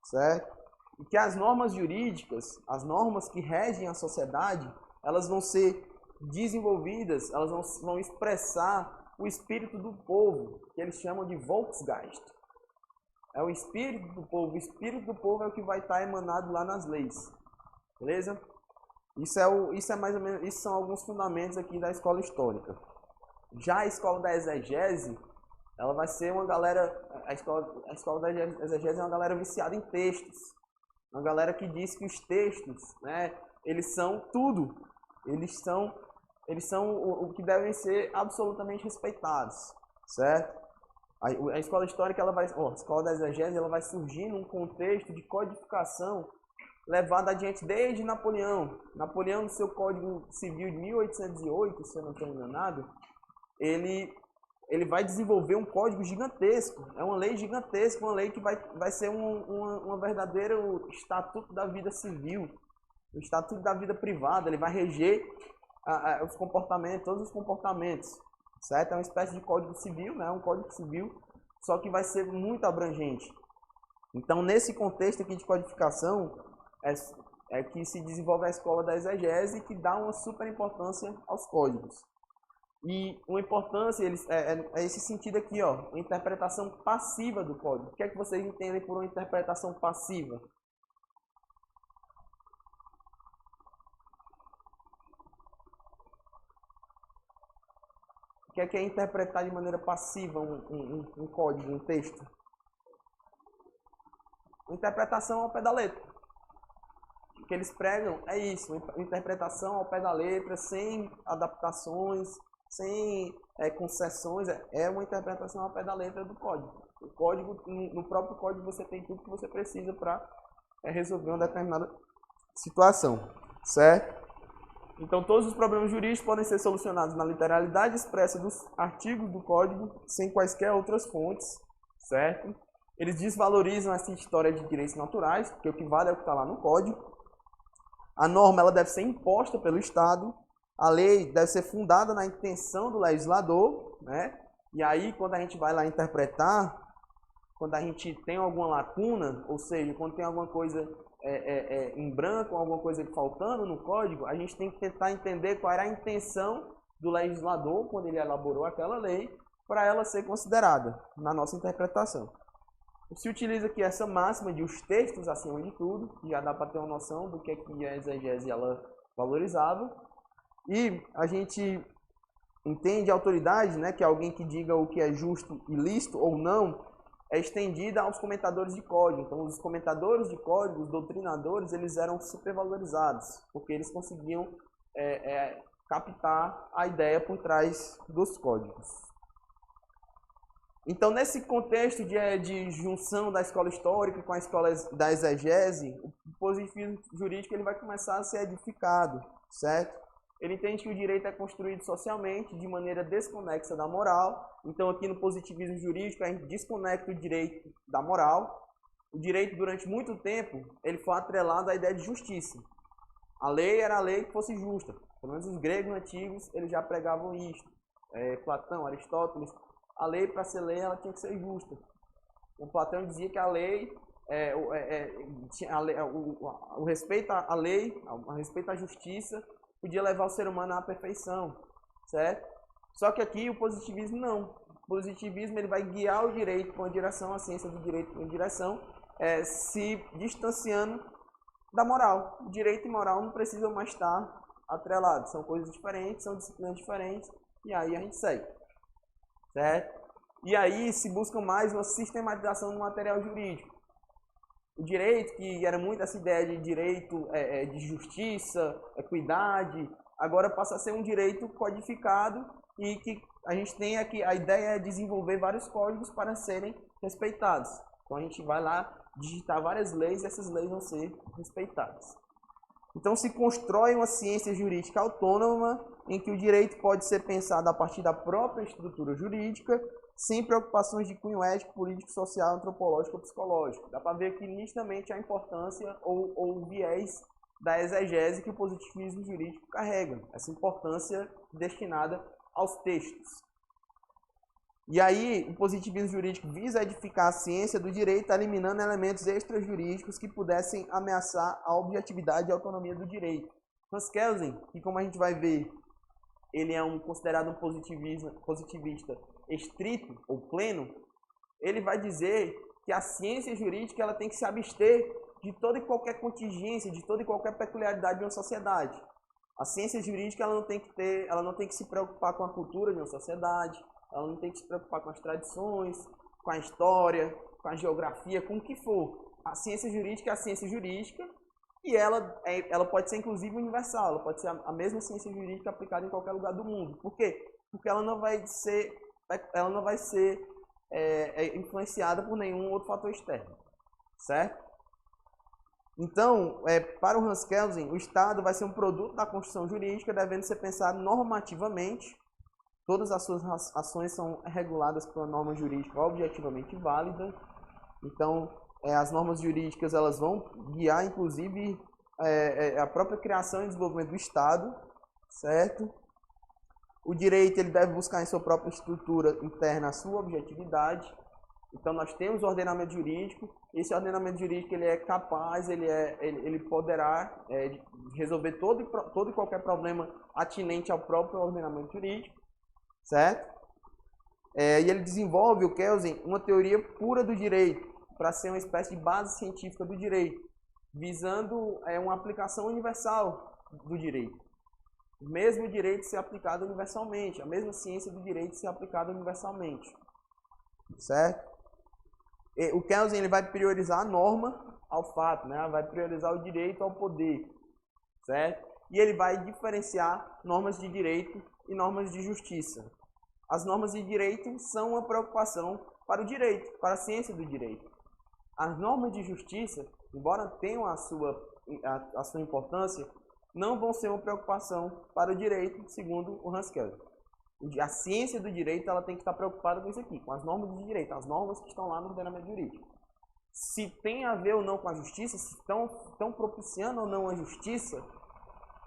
A: certo? E que as normas jurídicas, as normas que regem a sociedade, elas vão ser desenvolvidas, elas vão expressar o espírito do povo, que eles chamam de Volksgeist. É o espírito do povo. O espírito do povo é o que vai estar emanado lá nas leis. Beleza? Isso é mais ou menos, isso são alguns fundamentos aqui da escola histórica. Já a escola da exegese, ela vai ser uma galera, a escola da exegese é uma galera viciada em textos. Uma galera que diz que os textos, né, eles são tudo. Eles são o que devem ser absolutamente respeitados, certo? A escola histórica, a escola da exegese, ela vai surgir num contexto de codificação levado adiante desde Napoleão. Napoleão, no seu Código Civil de 1808, se eu não estou enganado, ele vai desenvolver um código gigantesco. É uma lei gigantesca, uma lei que vai ser uma verdadeira estatuto da vida civil, o estatuto da vida privada. Ele vai reger os comportamentos, todos os comportamentos, certo? É uma espécie de código civil, né? Um código civil, só que vai ser muito abrangente. Então, nesse contexto aqui de codificação, é que se desenvolve a escola da exegese, que dá uma super importância aos códigos. E uma importância é esse sentido aqui, ó, uma interpretação passiva do código. O que é que vocês entendem por uma interpretação passiva? O que é interpretar de maneira passiva um código, um texto? Uma interpretação ao pé da letra. O que eles pregam é isso, uma interpretação ao pé da letra, sem adaptações, sem concessões, é uma interpretação ao pé da letra do código. O código, no próprio código você tem tudo que você precisa para resolver uma determinada situação, certo? Então todos os problemas jurídicos podem ser solucionados na literalidade expressa dos artigos do código, sem quaisquer outras fontes, certo? Eles desvalorizam essa história de direitos naturais, porque o que vale é o que está lá no código. A norma ela deve ser imposta pelo Estado. A lei deve ser fundada na intenção do legislador, né? E aí, quando a gente vai lá interpretar, quando a gente tem alguma lacuna, ou seja, quando tem alguma coisa em branco, alguma coisa faltando no código, a gente tem que tentar entender qual era a intenção do legislador quando ele elaborou aquela lei, para ela ser considerada na nossa interpretação. Se utiliza aqui essa máxima de os textos acima de tudo, que já dá para ter uma noção do que a exegese ela valorizava. E a gente entende a autoridade, né, que é alguém que diga o que é justo e lícito ou não, é estendida aos comentadores de código. Então, os comentadores de código, os doutrinadores, eles eram supervalorizados, porque eles conseguiam captar a ideia por trás dos códigos. Então, nesse contexto de junção da escola histórica com a escola da exegese, o positivismo jurídico ele vai começar a ser edificado, certo? Ele entende que o direito é construído socialmente, de maneira desconexa da moral. Então, aqui no positivismo jurídico, a gente desconecta o direito da moral. O direito, durante muito tempo, ele foi atrelado à ideia de justiça. A lei era a lei que fosse justa. Pelo menos os gregos antigos, eles já pregavam isto. Platão, Aristóteles, a lei, para ser lei, ela tinha que ser justa. O Platão dizia que a lei, o respeito à lei, o respeito à justiça, podia levar o ser humano à perfeição, certo? Só que aqui o positivismo não. O positivismo ele vai guiar o direito com a direção, a ciência do direito com a direção, se distanciando da moral. O direito e moral não precisam mais estar atrelados, são coisas diferentes, são disciplinas diferentes, e aí a gente segue, certo? E aí se busca mais uma sistematização do material jurídico. O direito, que era muito essa ideia de direito de justiça, equidade, agora passa a ser um direito codificado e que a gente tem aqui, a ideia é desenvolver vários códigos para serem respeitados. Então a gente vai lá digitar várias leis e essas leis vão ser respeitadas. Então se constrói uma ciência jurídica autônoma em que o direito pode ser pensado a partir da própria estrutura jurídica, sem preocupações de cunho ético, político, social, antropológico ou psicológico. Dá para ver aqui nitidamente a importância ou o viés da exegese que o positivismo jurídico carrega, essa importância destinada aos textos. E aí, o positivismo jurídico visa edificar a ciência do direito, eliminando elementos extrajurídicos que pudessem ameaçar a objetividade e a autonomia do direito. Hans Kelsen, que como a gente vai ver, ele é considerado um positivista estrito ou pleno, ele vai dizer que a ciência jurídica ela tem que se abster de toda e qualquer contingência, de toda e qualquer peculiaridade de uma sociedade. A ciência jurídica ela não tem que se preocupar com a cultura de uma sociedade, Ela não tem que se preocupar com as tradições, com a história, com a geografia, com o que for. A ciência jurídica é a ciência jurídica e ela pode ser inclusive universal, ela pode ser a mesma ciência jurídica aplicada em qualquer lugar do mundo. Por quê? Porque ela não vai ser influenciada por nenhum outro fator externo, certo? Então, para o Hans Kelsen, o Estado vai ser um produto da construção jurídica, devendo ser pensado normativamente. Todas as suas ações são reguladas por uma norma jurídica objetivamente válida. Então, as normas jurídicas elas vão guiar, inclusive, a própria criação e desenvolvimento do Estado, certo? O direito ele deve buscar em sua própria estrutura interna a sua objetividade. Então, nós temos o ordenamento jurídico. Esse ordenamento jurídico ele é capaz, ele poderá resolver todo e qualquer problema atinente ao próprio ordenamento jurídico, certo? E ele desenvolve, o Kelsen, uma teoria pura do direito, para ser uma espécie de base científica do direito, visando uma aplicação universal do direito. O mesmo direito ser aplicado universalmente, a mesma ciência do direito ser aplicada universalmente, certo? O Kelsen ele vai priorizar a norma ao fato, né? Vai priorizar o direito ao poder, certo? E ele vai diferenciar normas de direito e normas de justiça. As normas de direito são uma preocupação para o direito, para a ciência do direito. As normas de justiça, embora tenham a sua importância, não vão ser uma preocupação para o direito, segundo o Hans Kelsen. A ciência do direito ela tem que estar preocupada com isso aqui, com as normas de direito, as normas que estão lá no ordenamento jurídico. Se tem a ver ou não com a justiça, se estão propiciando ou não a justiça,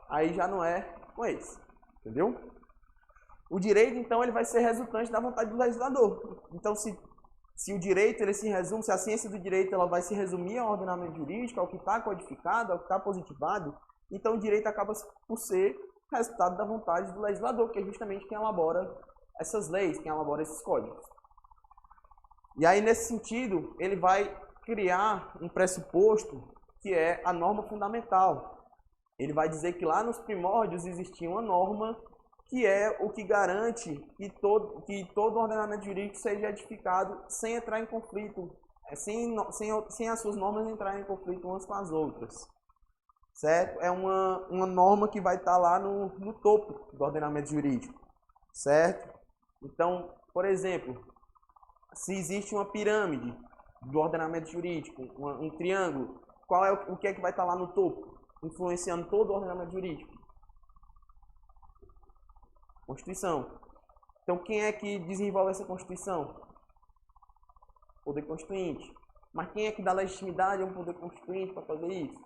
A: aí já não é com eles, entendeu? O direito, então, ele vai ser resultante da vontade do legislador. Então, se o direito ele se resume, se a ciência do direito ela vai se resumir ao ordenamento jurídico, ao que está codificado, ao que está positivado, então o direito acaba por ser resultado da vontade do legislador, que é justamente quem elabora essas leis, quem elabora esses códigos. E aí, nesse sentido, ele vai criar um pressuposto que é a norma fundamental. Ele vai dizer que lá nos primórdios existia uma norma que é o que garante que todo ordenamento jurídico seja edificado sem entrar em conflito, sem as suas normas entrarem em conflito umas com as outras. Certo? É uma norma que vai estar lá no topo do ordenamento jurídico, certo? Então, por exemplo, se existe uma pirâmide do ordenamento jurídico, um triângulo, o que é que vai estar lá no topo, influenciando todo o ordenamento jurídico? Constituição. Então, quem é que desenvolve essa Constituição? Poder Constituinte. Mas quem é que dá legitimidade a um Poder Constituinte para fazer isso?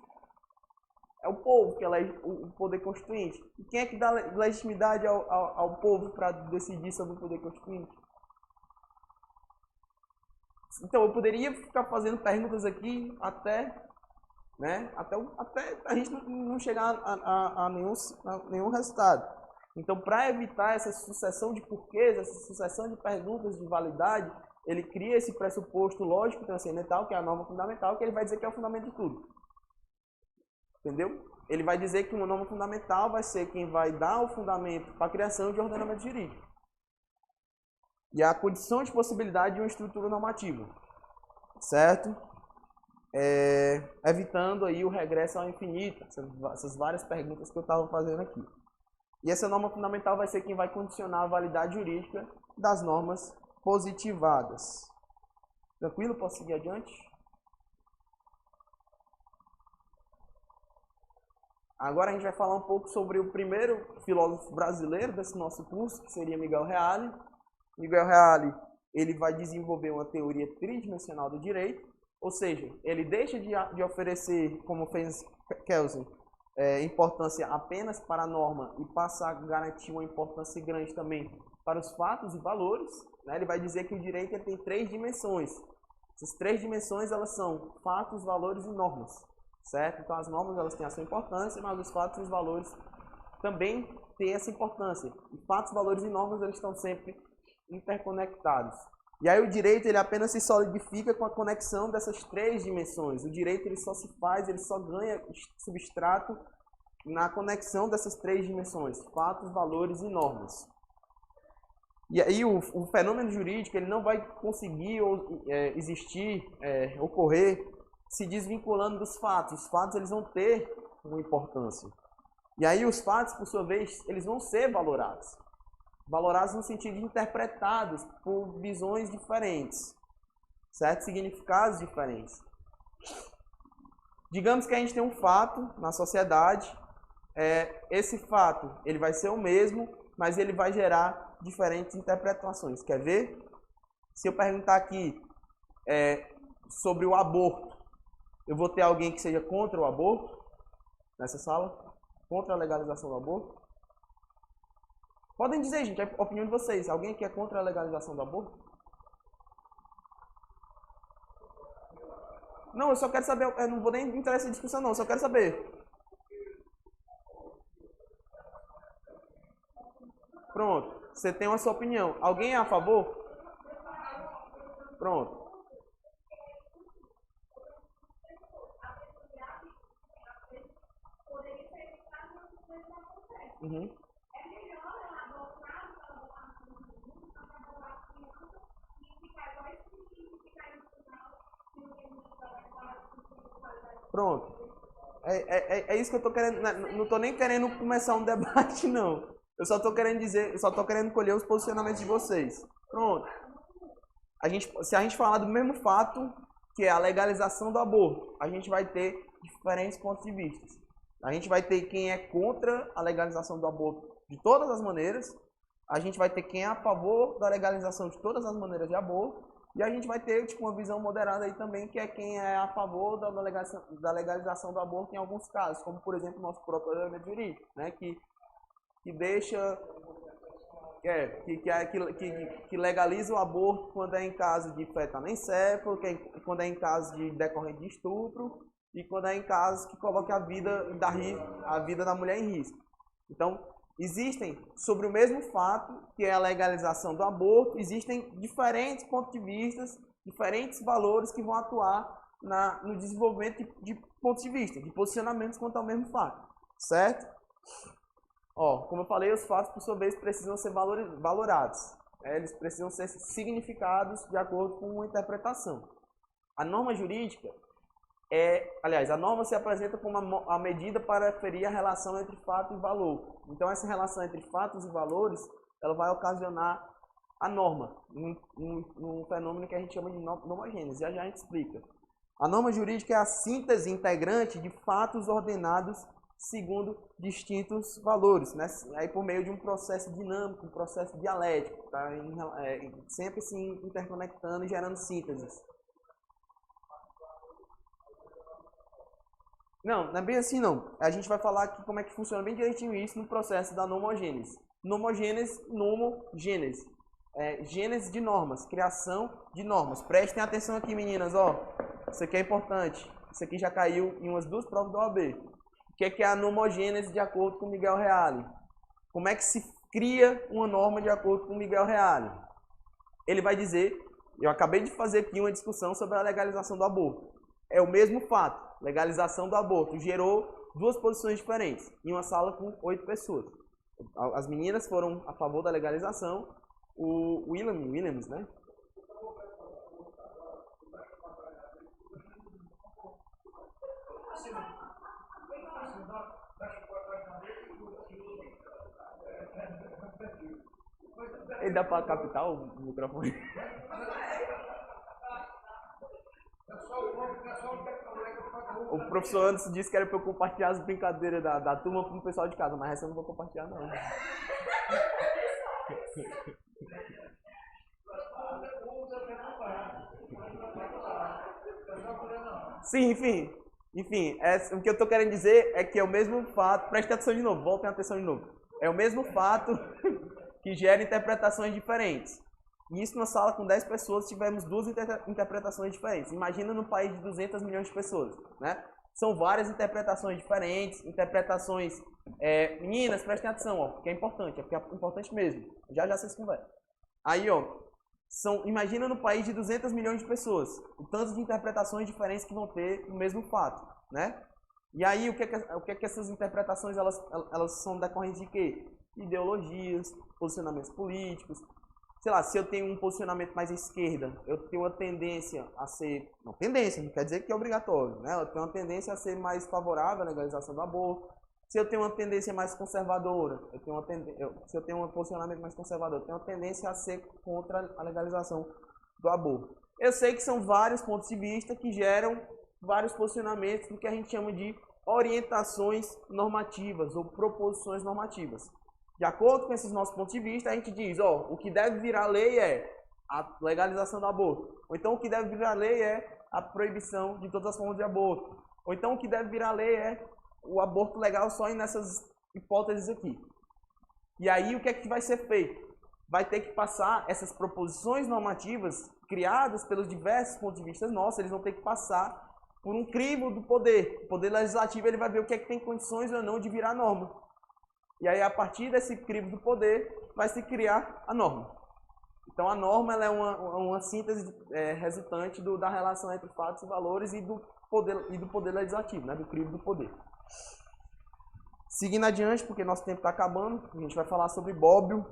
A: É o povo que elege o Poder Constituinte. E quem é que dá legitimidade ao povo para decidir sobre o Poder Constituinte? Então, eu poderia ficar fazendo perguntas aqui até a gente não chegar a nenhum resultado. Então, para evitar essa sucessão de porquês, essa sucessão de perguntas de validade, ele cria esse pressuposto lógico transcendental, que é a norma fundamental, que ele vai dizer que é o fundamento de tudo. Entendeu? Ele vai dizer que uma norma fundamental vai ser quem vai dar o fundamento para a criação de ordenamento jurídico. E a condição de possibilidade de uma estrutura normativa. Certo? Evitando aí o regresso ao infinito, essas várias perguntas que eu estava fazendo aqui. E essa norma fundamental vai ser quem vai condicionar a validade jurídica das normas positivadas. Tranquilo? Posso seguir adiante? Agora a gente vai falar um pouco sobre o primeiro filósofo brasileiro desse nosso curso, que seria Miguel Reale. Miguel Reale, ele vai desenvolver uma teoria tridimensional do direito, ou seja, ele deixa de oferecer, como fez Kelsen, importância apenas para a norma e passa a garantir uma importância grande também para os fatos e valores. Né? Ele vai dizer que o direito tem 3 dimensões. Essas 3 dimensões elas são fatos, valores e normas. Certo? Então as normas elas têm a sua importância, mas os fatos e os valores também têm essa importância. E fatos, valores e normas eles estão sempre interconectados. E aí o direito ele apenas se solidifica com a conexão dessas 3 dimensões. O direito ele só se faz, ele só ganha substrato na conexão dessas 3 dimensões, fatos, valores e normas. E aí o fenômeno jurídico ele não vai conseguir existir, ocorrer, se desvinculando dos fatos. Os fatos eles vão ter uma importância. E aí os fatos, por sua vez, eles vão ser valorados. Valorados no sentido de interpretados por visões diferentes, certos significados diferentes. Digamos que a gente tem um fato na sociedade, esse fato ele vai ser o mesmo, mas ele vai gerar diferentes interpretações. Quer ver? Se eu perguntar aqui sobre o aborto, eu vou ter alguém que seja contra o aborto nessa sala? Contra a legalização do aborto? Podem dizer, gente, a opinião de vocês. Alguém que é contra a legalização do aborto? Não, eu só quero saber, eu não vou nem entrar nessa discussão não, eu só quero saber. Pronto, você tem a sua opinião. Alguém é a favor? Pronto. Uhum. Pronto. É isso que eu tô querendo. Não tô nem querendo começar um debate, não. Eu só tô querendo dizer, eu só tô querendo colher os posicionamentos de vocês. Pronto. Se a gente falar do mesmo fato, que é a legalização do aborto, a gente vai ter diferentes pontos de vista. A gente vai ter quem é contra a legalização do aborto de todas as maneiras, a gente vai ter quem é a favor da legalização de todas as maneiras de aborto, e a gente vai ter tipo, uma visão moderada aí também, que é quem é a favor da legalização do aborto em alguns casos, como por exemplo o nosso próprio ordenamento jurídico, né, que deixa que legaliza o aborto quando é em caso de feto anencefalo, quando é em caso de decorrente de estupro e quando é em casos que coloca a vida da mulher em risco. Então, existem, sobre o mesmo fato, que é a legalização do aborto, existem diferentes pontos de vista, diferentes valores que vão atuar no desenvolvimento de pontos de vista, de posicionamentos quanto ao mesmo fato, certo? Como eu falei, os fatos, por sua vez, precisam ser valorados. Eles precisam ser significados de acordo com uma interpretação. A norma jurídica a norma se apresenta como a medida para aferir a relação entre fato e valor. Então, essa relação entre fatos e valores, ela vai ocasionar a norma, um fenômeno que a gente chama de nomogênese. Já a gente explica. A norma jurídica é a síntese integrante de fatos ordenados segundo distintos valores, né? Aí por meio de um processo dinâmico, um processo dialético, tá? Sempre se interconectando e gerando sínteses. Não é bem assim não. A gente vai falar aqui como é que funciona bem direitinho isso no processo da nomogênese. Nomogênese, nomogênese. Gênese de normas, criação de normas. Prestem atenção aqui, meninas, ó. Isso aqui é importante. Isso aqui já caiu em umas 2 provas da OAB. O que é a nomogênese de acordo com Miguel Reale? Como é que se cria uma norma de acordo com Miguel Reale? Ele vai dizer, eu acabei de fazer aqui uma discussão sobre a legalização do aborto. É o mesmo fato, legalização do aborto gerou 2 posições diferentes, em uma sala com 8 pessoas. As meninas foram a favor da legalização, o Williams, né? Ele dá para captar o microfone? O professor antes disse que era para eu compartilhar as brincadeiras da turma com o pessoal de casa, mas essa eu não vou compartilhar não. Sim, enfim, o que eu estou querendo dizer é que é o mesmo fato, preste atenção de novo, voltem a atenção de novo. É o mesmo fato que gera interpretações diferentes. E isso na sala com 10 pessoas tivemos 2 interpretações diferentes. Imagina num país de 200 milhões de pessoas, né? São várias interpretações diferentes, meninas, prestem atenção, ó, que é importante mesmo. Já vocês conversam. Aí, ó, imagina no país de 200 milhões de pessoas, o tanto de interpretações diferentes que vão ter no mesmo fato, né? E aí, o que é que essas interpretações, elas são decorrentes de quê? Ideologias, posicionamentos políticos. sei lá, se eu tenho um posicionamento mais à esquerda, eu tenho uma tendência a ser, não tendência, não quer dizer que é obrigatório, né? Eu tenho uma tendência a ser mais favorável à legalização do aborto. Se eu tenho uma tendência mais conservadora, se eu tenho um posicionamento mais conservador, eu tenho uma tendência a ser contra a legalização do aborto. Eu sei que são vários pontos de vista que geram vários posicionamentos do que a gente chama de orientações normativas ou proposições normativas. De acordo com esses nossos pontos de vista, a gente diz, ó, o que deve virar lei é a legalização do aborto. Ou então o que deve virar lei é a proibição de todas as formas de aborto. Ou então o que deve virar lei é o aborto legal só nessas hipóteses aqui. E aí o que é que vai ser feito? Vai ter que passar essas proposições normativas criadas pelos diversos pontos de vista nossos, eles vão ter que passar por um crivo do poder. O poder legislativo ele vai ver o que é que tem condições ou não de virar norma. E aí, a partir desse crivo do poder, vai se criar a norma. Então, a norma ela é uma síntese resultante da relação entre fatos e valores e do poder legislativo, né? Do crivo do poder. Seguindo adiante, porque nosso tempo está acabando, a gente vai falar sobre Bobbio.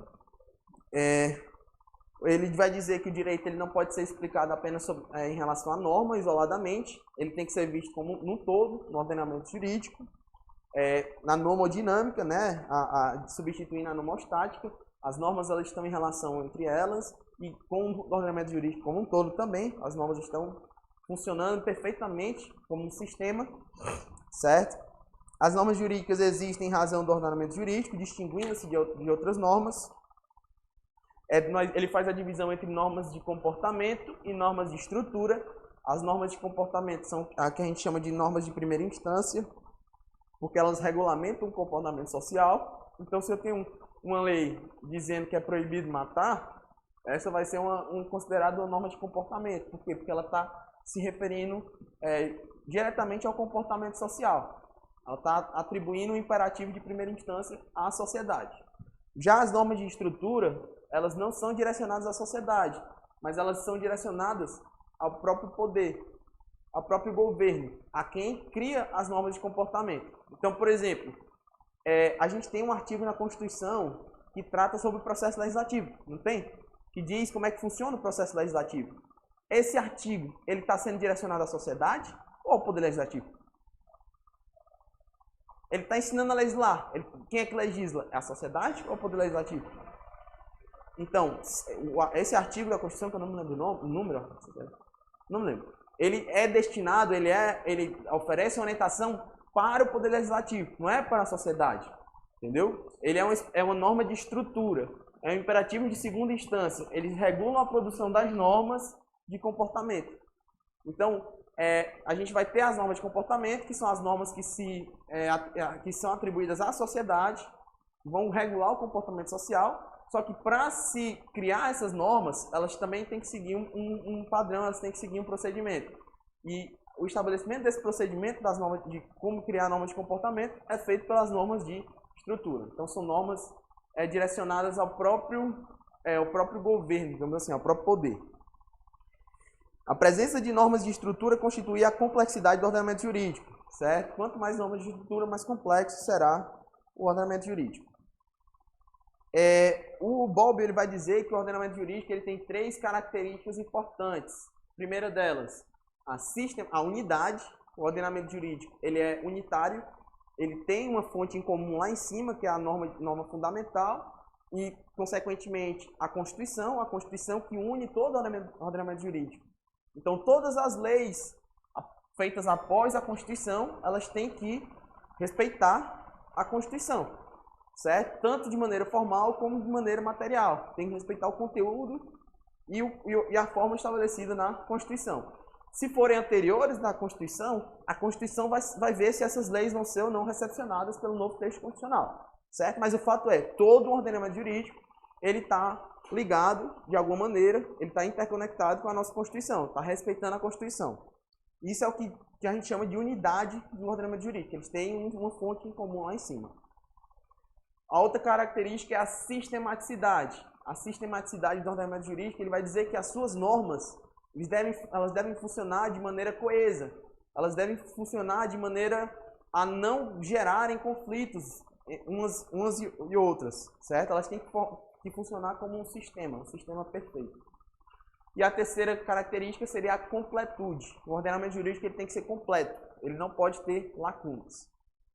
A: Ele vai dizer que o direito ele não pode ser explicado apenas em relação à norma, isoladamente. Ele tem que ser visto como num todo, no ordenamento jurídico. Na nomodinâmica, né, substituindo a nomostática, as normas elas estão em relação entre elas e com o ordenamento jurídico como um todo também, as normas estão funcionando perfeitamente como um sistema, certo? As normas jurídicas existem em razão do ordenamento jurídico, distinguindo-se de outras normas. Ele faz a divisão entre normas de comportamento e normas de estrutura. As normas de comportamento são a que a gente chama de normas de primeira instância, porque elas regulamentam o comportamento social. Então, se eu tenho uma lei dizendo que é proibido matar, essa vai ser considerada uma norma de comportamento. Por quê? Porque ela está se referindo diretamente ao comportamento social. Ela está atribuindo um imperativo de primeira instância à sociedade. Já as normas de estrutura, elas não são direcionadas à sociedade, mas elas são direcionadas ao próprio poder, ao próprio governo, a quem cria as normas de comportamento. Então, por exemplo, a gente tem um artigo na Constituição que trata sobre o processo legislativo, não tem? Que diz como é que funciona o processo legislativo. Esse artigo, ele está sendo direcionado à sociedade ou ao poder legislativo? Ele está ensinando a legislar. Quem é que legisla? É a sociedade ou o poder legislativo? Então, esse artigo da Constituição, que eu não me lembro o número, não me lembro. Ele é destinado, ele oferece uma orientação para o poder legislativo, não é para a sociedade, entendeu? Ele é uma norma de estrutura, é um imperativo de segunda instância. Eles regulam a produção das normas de comportamento. Então, a gente vai ter as normas de comportamento, que são as normas que são atribuídas à sociedade, vão regular o comportamento social. Só que para se criar essas normas, elas também têm que seguir um padrão, elas têm que seguir um procedimento. E o estabelecimento desse procedimento, das normas de como criar normas de comportamento, é feito pelas normas de estrutura. Então são normas direcionadas ao próprio governo, digamos assim, ao próprio poder. A presença de normas de estrutura constitui a complexidade do ordenamento jurídico, certo? Quanto mais normas de estrutura, mais complexo será o ordenamento jurídico. O Bobbio ele vai dizer que o ordenamento jurídico ele tem 3 características importantes. A primeira delas, a unidade. O ordenamento jurídico ele é unitário, ele tem uma fonte em comum lá em cima, que é a norma fundamental, e, consequentemente, a Constituição que une todo o ordenamento jurídico. Então, todas as leis feitas após a Constituição, elas têm que respeitar a Constituição, certo? Tanto de maneira formal como de maneira material. Tem que respeitar o conteúdo e a forma estabelecida na Constituição. Se forem anteriores à Constituição, a Constituição vai ver se essas leis vão ser ou não recepcionadas pelo novo texto constitucional, certo? Mas o fato é, todo o ordenamento jurídico, ele está ligado, de alguma maneira, ele está interconectado com a nossa Constituição, está respeitando a Constituição. Isso é o que a gente chama de unidade do ordenamento jurídico, eles têm uma fonte em comum lá em cima. A outra característica é a sistematicidade. A sistematicidade do ordenamento jurídico, ele vai dizer que as suas normas, elas devem funcionar de maneira coesa, elas devem funcionar de maneira a não gerarem conflitos umas e outras, certo? Elas têm que que funcionar como um sistema perfeito. E a terceira característica seria a completude. O ordenamento jurídico ele tem que ser completo, ele não pode ter lacunas,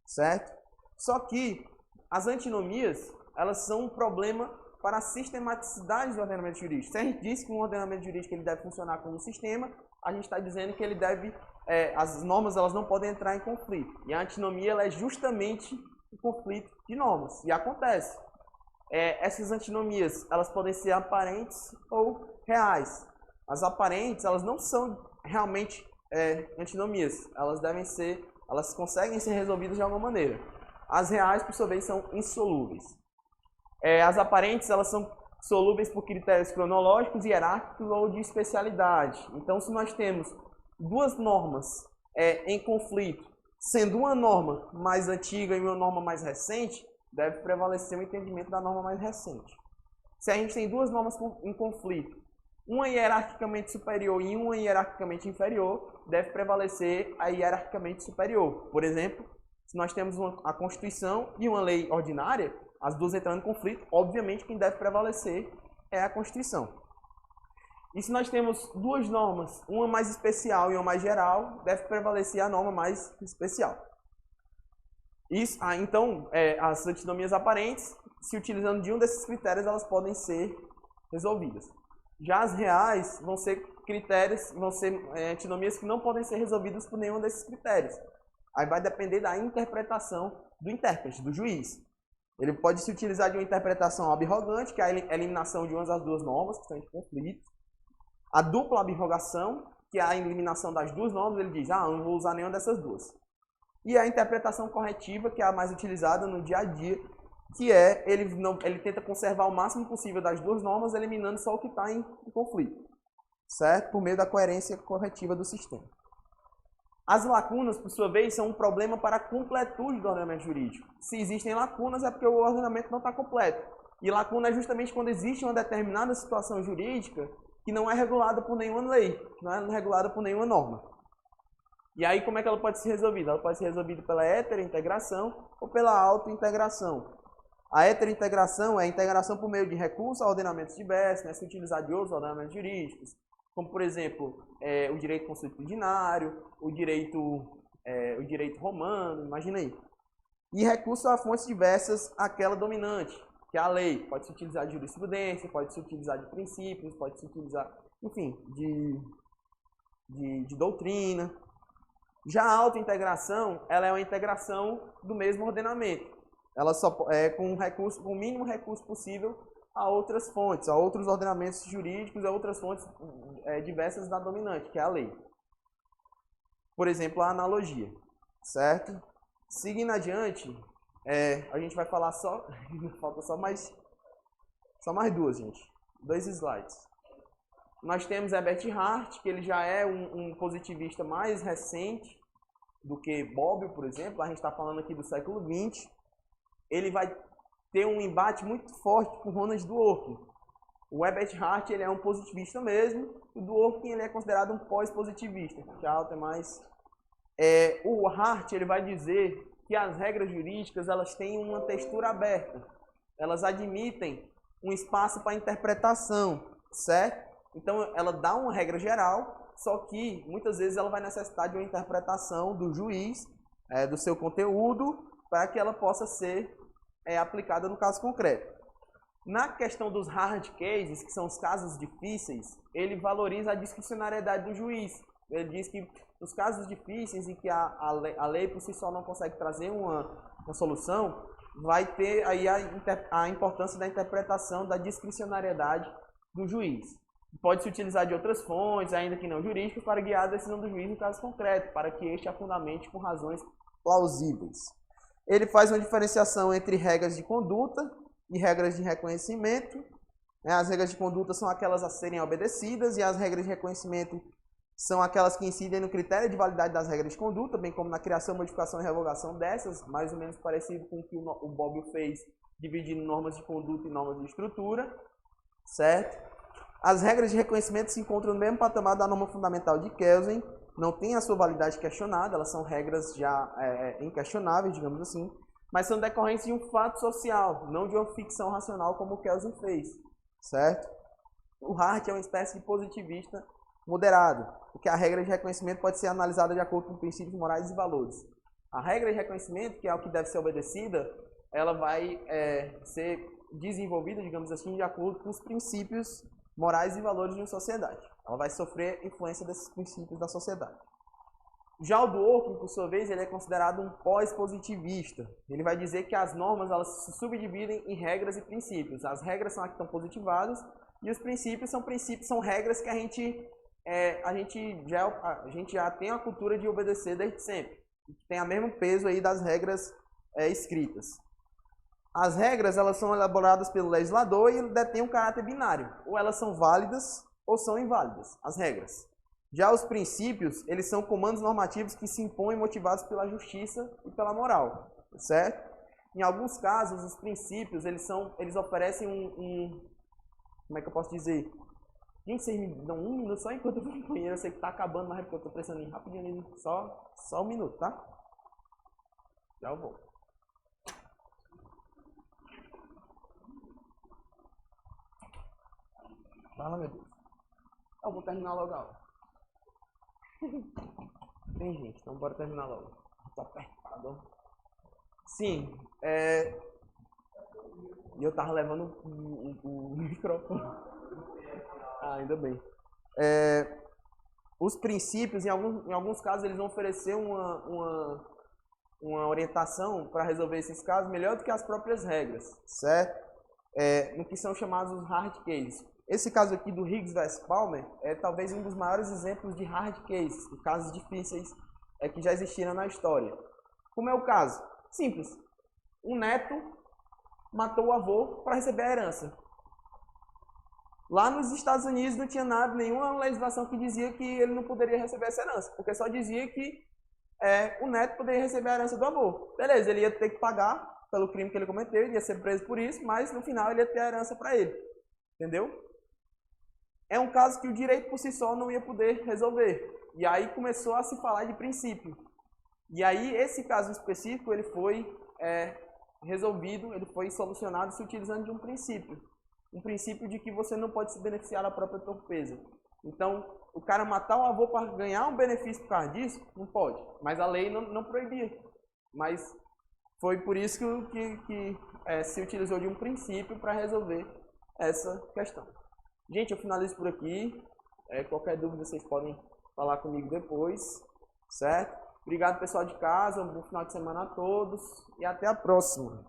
A: certo? Só que as antinomias, elas são um problema para a sistematicidade do ordenamento jurídico. Se a gente diz que um ordenamento jurídico ele deve funcionar como um sistema, a gente está dizendo que ele deve, as normas elas não podem entrar em conflito. E a antinomia ela é justamente o conflito de normas. E acontece. Essas antinomias elas podem ser aparentes ou reais. As aparentes elas não são realmente antinomias. Elas conseguem ser resolvidas de alguma maneira. As reais, por sua vez, são insolúveis. As aparentes elas são solúveis por critérios cronológicos, hierárquicos ou de especialidade. Então, se nós temos duas normas em conflito, sendo uma norma mais antiga e uma norma mais recente, deve prevalecer o entendimento da norma mais recente. Se a gente tem duas normas em conflito, uma hierarquicamente superior e uma hierarquicamente inferior, deve prevalecer a hierarquicamente superior. Por exemplo, se nós temos a Constituição e uma lei ordinária, as duas entrando em conflito, obviamente quem deve prevalecer é a Constituição. E se nós temos duas normas, uma mais especial e uma mais geral, deve prevalecer a norma mais especial. Então, as antinomias aparentes, se utilizando de um desses critérios, elas podem ser resolvidas. Já as reais vão ser antinomias que não podem ser resolvidas por nenhum desses critérios. Aí vai depender da interpretação do intérprete, do juiz. Ele pode se utilizar de uma interpretação abrogante, que é a eliminação de uma das duas normas que estão em conflito. A dupla abrogação, que é a eliminação das duas normas, ele diz, eu não vou usar nenhuma dessas duas. E a interpretação corretiva, que é a mais utilizada no dia a dia, que ele tenta conservar o máximo possível das duas normas, eliminando só o que está em conflito, certo? Por meio da coerência corretiva do sistema. As lacunas, por sua vez, são um problema para a completude do ordenamento jurídico. Se existem lacunas, é porque o ordenamento não está completo. E lacuna é justamente quando existe uma determinada situação jurídica que não é regulada por nenhuma lei, não é regulada por nenhuma norma. E aí, como é que ela pode ser resolvida? Ela pode ser resolvida pela heterointegração ou pela autointegração. A heterointegração é a integração por meio de recurso a ordenamentos diversos, né, se utilizar de outros ordenamentos jurídicos, como, por exemplo, o direito consuetudinário, o direito romano, imagina aí. E recurso a fontes diversas àquela dominante, que é a lei. Pode se utilizar de jurisprudência, pode se utilizar de princípios, pode se utilizar, enfim, de doutrina. Já a autointegração, ela é uma integração do mesmo ordenamento. Ela só é com o mínimo recurso possível a outras fontes, a outros ordenamentos jurídicos, a outras fontes diversas da dominante, que é a lei. Por exemplo, a analogia, certo? Seguindo adiante, a gente vai falar falta só mais duas, gente. 2 slides. Nós temos Herbert Hart, que ele já é um positivista mais recente do que Bobbio, por exemplo. A gente está falando aqui do século XX. Ele vai ter um embate muito forte com Ronald Dworkin. O Herbert Hart ele é um positivista mesmo, e o Dworkin ele é considerado um pós-positivista. Tchau, até mais. O Hart ele vai dizer que as regras jurídicas elas têm uma textura aberta. Elas admitem um espaço para interpretação, certo? Então, ela dá uma regra geral, só que muitas vezes ela vai necessitar de uma interpretação do juiz, do seu conteúdo, para que ela possa ser aplicada no caso concreto. Na questão dos hard cases, que são os casos difíceis, ele valoriza a discricionariedade do juiz. Ele diz que nos casos difíceis em que a lei por si só não consegue trazer uma solução, vai ter aí a importância da interpretação da discricionariedade do juiz. Pode-se utilizar de outras fontes, ainda que não jurídicas, para guiar a decisão do juiz no caso concreto, para que este a fundamente com razões plausíveis. Ele faz uma diferenciação entre regras de conduta e regras de reconhecimento. As regras de conduta são aquelas a serem obedecidas e as regras de reconhecimento são aquelas que incidem no critério de validade das regras de conduta, bem como na criação, modificação e revogação dessas, mais ou menos parecido com o que o Bobbio fez, dividindo normas de conduta e normas de estrutura, certo? As regras de reconhecimento se encontram no mesmo patamar da norma fundamental de Kelsen, não tem a sua validade questionada, elas são regras já inquestionáveis, digamos assim. mas são decorrentes de um fato social, não de uma ficção racional como o Kelsen fez, certo? O Hart é uma espécie de positivista moderado, porque a regra de reconhecimento pode ser analisada de acordo com princípios morais e valores. A regra de reconhecimento, que é o que deve ser obedecida, ela vai ser desenvolvida, digamos assim, de acordo com os princípios morais e valores de uma sociedade. Ela vai sofrer influência desses princípios da sociedade. Já o Dworkin, por sua vez, ele é considerado um pós-positivista. Ele vai dizer que as normas elas se subdividem em regras e princípios. As regras são as que estão positivadas e os princípios são regras que a gente já tem a cultura de obedecer desde sempre. Tem o mesmo peso aí das regras escritas. As regras elas são elaboradas pelo legislador e detêm um caráter binário. Ou elas são válidas ou são inválidas, as regras. Já os princípios, eles são comandos normativos que se impõem motivados pela justiça e pela moral, certo? Em alguns casos, os princípios, eles oferecem como é que eu posso dizer? Gente, vocês me dão um minuto só enquanto eu vou no banheiro. Eu sei que tá acabando, mas é porque eu tô precisando ir rapidinho ali. Só um minuto, tá? Já eu vou. Fala, meu Deus. Eu vou terminar logo a aula. Tem gente, então bora terminar logo. Tô apertado. Sim, e eu tava levando o microfone. Ah, ainda bem. Os princípios, em alguns casos, eles vão oferecer uma orientação para resolver esses casos melhor do que as próprias regras, certo? No que são chamados os hard cases. Esse caso aqui do Higgs vs Palmer é talvez um dos maiores exemplos de hard cases, de casos difíceis que já existiram na história. Como é o caso? Simples. Um neto matou o avô para receber a herança. Lá nos Estados Unidos não tinha nenhuma legislação que dizia que ele não poderia receber essa herança, porque só dizia que o neto poderia receber a herança do avô. Beleza, ele ia ter que pagar pelo crime que ele cometeu, ele ia ser preso por isso, mas no final ele ia ter a herança para ele. Entendeu? É um caso que o direito por si só não ia poder resolver. E aí começou a se falar de princípio. E aí esse caso específico ele foi resolvido, ele foi solucionado se utilizando de um princípio. Um princípio de que você não pode se beneficiar da própria torpeza. Então, o cara matar o avô para ganhar um benefício por causa disso, não pode. Mas a lei não proibia. Mas foi por isso que se utilizou de um princípio para resolver essa questão. Gente, eu finalizo por aqui. Qualquer dúvida vocês podem falar comigo depois, certo? Obrigado, pessoal de casa. Um bom final de semana a todos e até a próxima.